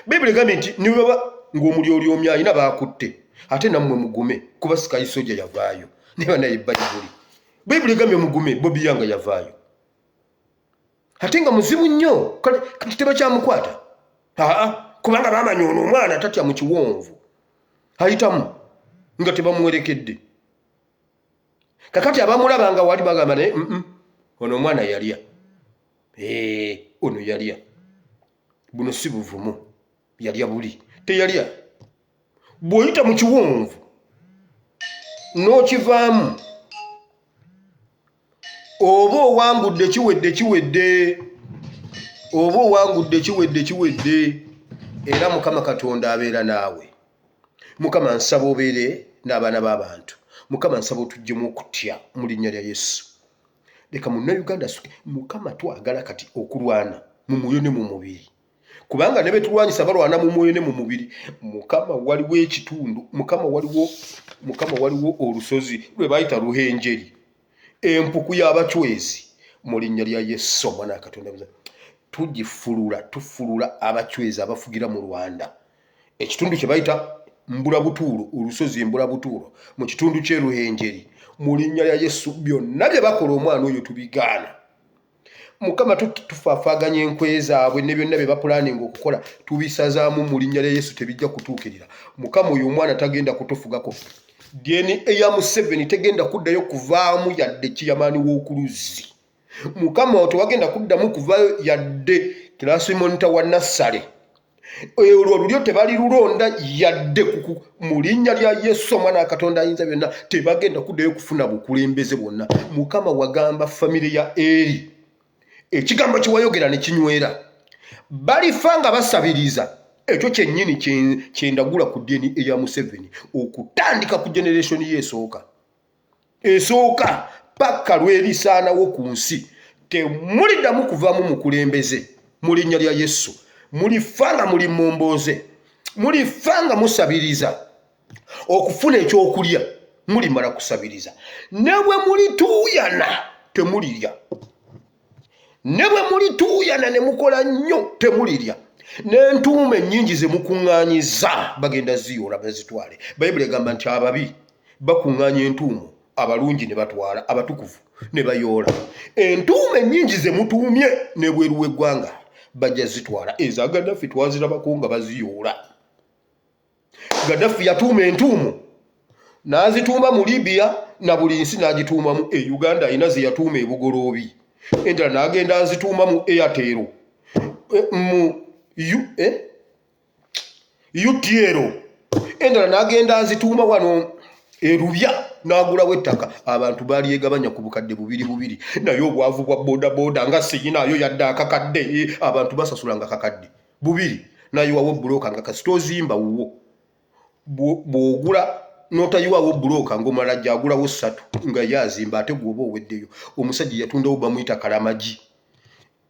Bayibuli egambye nti niwe baba ng'omulyolyomi alina baakutte. Ate nammwe mugume kuba Sky Soldier yavaayo. Niba naye Bayibuli. Bayibuli egambye mugume Bobi Yanga yavaayo. Ate nga muzibu nnyo kati tebakyamukwata. Kubanga bamanyi ono omwana tatya mu kiwonvu. Ayitamu nga tebamuwerekedde. Kakati abamulabanga wali bagamba naye ono omwana yalya. Ono yalya. Buno si buvumu. Yalya buli. Teyalya. Bw'oyita mu kiwonvu n'okivaamu oba owangudde kiwedde. Oba owangudde kiwedde. Era Mukama Katonda abeera naawe. Mukama nsaba obeere n'abaana b'abantu. Mukama nsaba otuggyeemu okutya mu linnya lya Yesu. Leka Munnayuganda Mukama twagala kati okulwana mu mwoyo ne mu mubiri. Kubanga ne betulwanyisa balwana mu mwoyo ne mu mubiri. Mukama waliwo ekitundu. Mukama waliwo olusozi lwe bayita Ruhenjeri. Empuku y'abachwezi mu linnya lya Yesu Omwana wa Katonda. Tufulula abachwezi abafugira mu Rwanda. Ekitundu kye bayita Mbulabutuulo olusozi Mbulabutuulo mu kitundu ky'Eruhenjeri mu linnya lya Yesu byonna bye bakola omwana oyo tubigaana. Mukama tufaafaganya enkwe zaabwe ne byonna bye bapulaninga okukola tubisazaamu mu linnya lya Yesu tebijja kutuukirira. Mukama oyo omwana tagenda kutufugako. DNA eya Museveni tegenda kuddayo kuvaamu yadde Kiyamaani w'okuluzzi. Mukama tewagenda kuddamu kuvaayo yadde Kirasi Monita wa Nassale. Olwo lulyo tebali lulonda yadde mu linnya lya Yesu omwana wa Katonda ayinza byonna tebagenda kuddayo kufuna bukulembeze bwonna. Mukama wagamba famire ya Eri ekigambo kiwayogera ne kinywera balifa nga basabiriza. Ekyo kyennyini kyendagula ku DNA eya Museveni okutandika ku generation esooka paka lwerisaanawo ku nsi temuliddamu kuvaamu mukulembeze mu linnya lya Yesu. Mulifa nga muli momboze, mulifa nga musabiriza okufuna ekyokulya, mulimala kusabiriza. Ne bwe mulituuyana temulirya, ne bwe mulituuyana ne mukola nnyo temulirya. N'entuumu ennyingi ze mukuŋŋaanyiza bagenda ziyoola bazitwale. Bayibuli egamba nti ababi bakuŋŋaanya entuumu, abalungi ne batwala, abatukuvu ne bayoola. Entuumu ennyingi ze mutuumye n'ebweru w'eggwanga bajja zitwala. Eza Gaddafi twazirabako nga baziyoola. Gaddafi yatuuma entuumu n'azituuma mu Libya na buli nsi n'agituumamu. Uganda ayina ze yatuuma e Bugoloobi, endala n'agenda azituuma mu Airtel, mu UTL, endala n'agenda azituuma wano Erubya n'agulawo ettaka. Abantu balyegabanya ku bukadde bubiri naye obwavu bwa bodaboda nga siyinaayo yadde akakadde. Abantu basasulanga kakadde bubiri nayiwawo buloka nga kasitozimba wuwo bw'ogula n'otayiwawo buloka ng'omala gyagulawo 3 nga yazimba ate gwoba oweddeyo. Omusajja yatundawo bamuyita Kalamagi,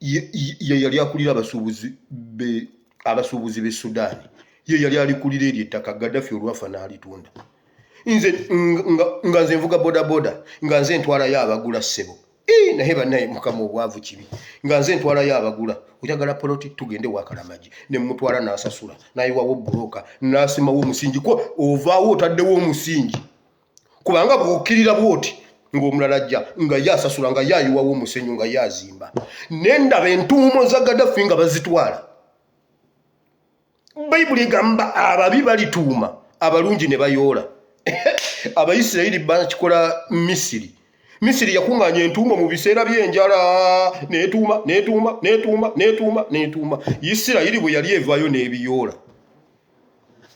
ye yali akulira abasuubuzi b'e Sudaani, ye yali alikulira eryo ettaka. Gaddafi olwafa n'alitunda. Nze nga nze nvuga bodaboda nga nze ntwalayo abagula ssebo. Naye bannaye Mukama obwavu kibi. Nga nze ntwalayo abagula, oyagala poloti tugende wa Kalamagi, ne mutwala n'asasula n'ayiwawo buloka n'asimawo omusingi. Ko ovaawo otaddewo omusingi kubanga bw'okkirira bw'oti ng'omulala ajja nga yasasula nga yayiwawo omusenyu nga yazimba. Nendaba entuumo za Gaddafi nga bazitwala. Bayibuli egamba ababi balituuma, abalungi ne bayoola. Abayisirayiri bakikola Misiri. Misiri yakuŋŋaanya entuumo mu biseera by'enjala, neetuuma. Isirayiri bwe yali evaayo n'ebiyoola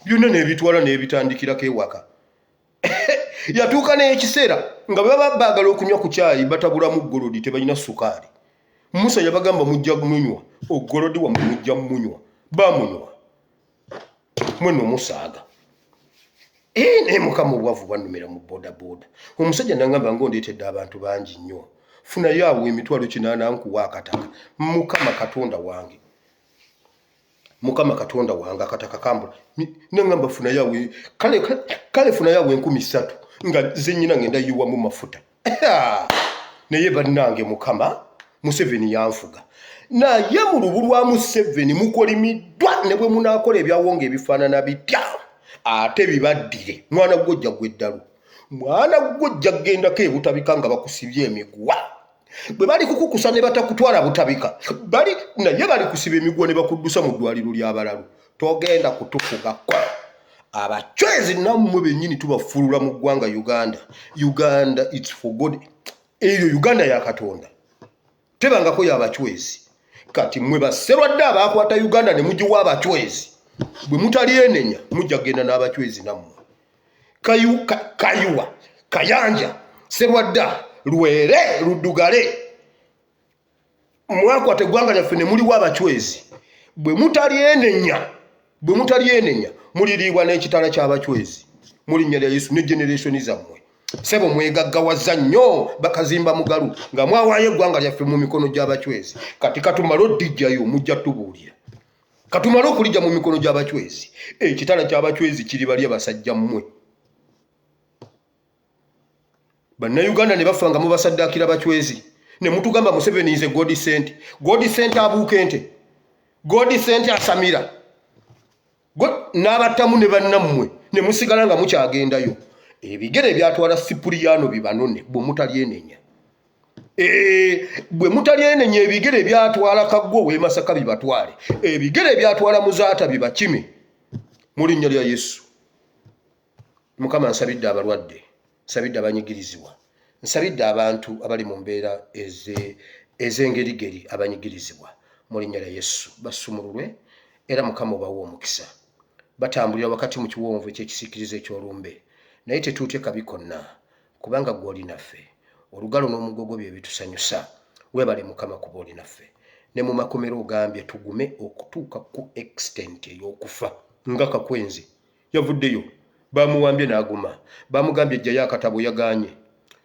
byonna n'ebitwala n'ebitandikirako ewaka. Yatuuka n'ekiseera nga baba baagala okunywa ku caayi batabulamu golodi, tebalina sukaali. Musa yabagamba mujja munywa ogolodi wa mujja munywa, bamunywa mweno omusaaga. Naye Mukama obwavu bwannumira mu bodaboda. Omusajja n'angamba ng'ondeetedde abantu bangi nnyo, funayo awo emitwalo 80 nkuwa akataka. Mukama Katonda wange, Mukama Katonda wange akataka kambula. N'angamba funayo awo, kale funayo awo 3,000 nga ze nnyina ngenda yiwa mu mafuta. Naye bannange Mukama Museveni yanfuga. Naye mu lubu lwa Museveni mukolimiddwa ne bwe munaakola ebyawonga ebifaanana bitya ate bibaddire. Mwana gwojja gw'eddalu, mwana gwojja ggendako ebutabika nga bakusibye emiguwa. Bwe bali kukukusa ne batakutwala butabika, naye bali kusiba emiguwa ne bakuddusa mu ddwaliro ly'abalalu. Togenda kutufugako. Abachwezi nammwe bennyini tubafulula mu ggwanga Uganda. Uganda it's for God. Eyo Uganda ya Katonda tebangako y'abachwezi. Kati mwe baserwadde abakwata Uganda ne mugiwa abachwezi. Bwe mutalyenenya mujja genda n'abachwezi nammwe. Kayuwa, Kayanja, Serwadda, Lwere, Luddugale, mwakwata eggwanga lyaffe ne muliwa abachwezi. Bwe mutalyenenya muliriibwa n'ekitala ky'abachwezi mu linnya lya Yesu ne generation zammwe. Sebo mwegaggawaza nnyo bakazimba mugalu nga mwawaayo eggwanga lyaffe mu mikono gy'abachwezi. Kati katumala oddijjayo mujja tubuulira. Katumala okulijja mu mikono gy'abachwezi, ekitala ky'abachwezi kiri bali abasajja mmwe. Bannayuganda ne bafa nga mubasaddaakira abachwezi ne mutugamba Museveni nze God sent. God sent abuuka ente, God sent asamira, n'abattamu ne bannammwe ne musigala nga mukyagendayo ebigere byatwala Sipuliyano bibanone bwe mutalyenenya bwe mutalyenenya ebigere byatwala Kaggwa w'e Masaka bibatwale ebigere byatwala Muzaata bibakime mu linnya lya Yesu. Mukama nsabidde abalwadde, nsabidde abanyigirizibwa, nsabidde abantu abali mu mbeera ez'engerigeri abanyigirizibwa mu linnya lya Yesu basumululwe era Mukama obawa omukisa. Batambulira wakati mu kiwonvu eky'ekisiikirize eky'olumbe naye tetuutye kabi konna kubanga ggwe oli naffe. Olugalo n'omugogo bye bitusanyusa. Weebale Mukama kuba oli naffe. Ne mu makomero ogambye tugume okutuuka ku extent ey'okufa nga Kakwenzi yavuddeyo bamuwambye n'aguma bamugambye ejjayo akatabo yagaanye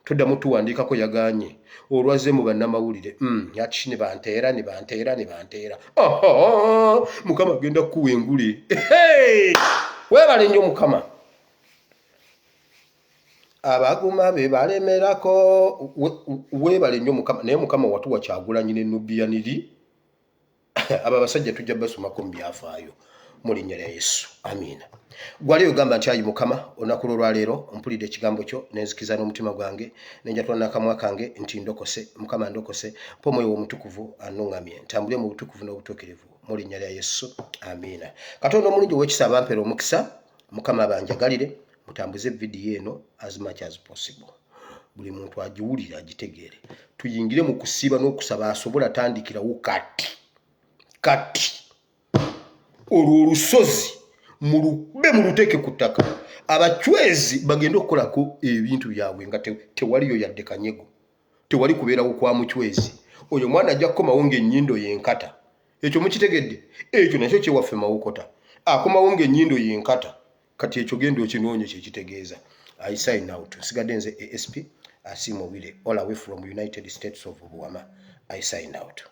toddamu tuwandiikako yagaanye olwaze mu bannamawulire ati ne banteera Mukama agenda kukuwa engule. Weebale nnyo Mukama. Abaguma be balemerako weebale nnyo Mukama. Naye Mukama watuwa Kyagulanyi ne Nubiyaniri abo abasajja tujja basomako mu byafaayo mu linnya lya Yesu. Amiina. Gwali ogamba nti ayi Mukama olunaku lwaleero mpulidde ekigambo kyo nenzikiza n'omutima gwange nenjatula n'akamwa kange nti ndokose Mukama ndokose mpa Omwoyo Omutukuvu annuŋŋamye ntambule mu butukuvu n'obutuukirivu mu linnya lya Yesu. Amiina. Katonda omulungi ow'ekisa abampera omukisa Mukama abanjagalire mutambuze vidiyo eno as much as possible. Buli muntu agiwulira agitegeere. Tuyingire mu kusiiba n'okusaba asobola atandikirawo kati olwo olusozi muluteeke ku ttaka abachwezi bagenda okukolako ebintu byabwe nga tewaliyo yadde kanyego tewali kubeerawo kwa muchwezi. Oyo mwana ajja kukomawo ng'ennyindo yenkata. Ekyo mukitegedde? Ekyo nakyo kyewaffe Mawokota akomawo ng'ennyindo yenkata. Kati ekyo genda okinoonye kyekitegeeza. I sign out. Nsigadde nze ASP Asiimwe Wile all away from United States of Buwama. I sign out.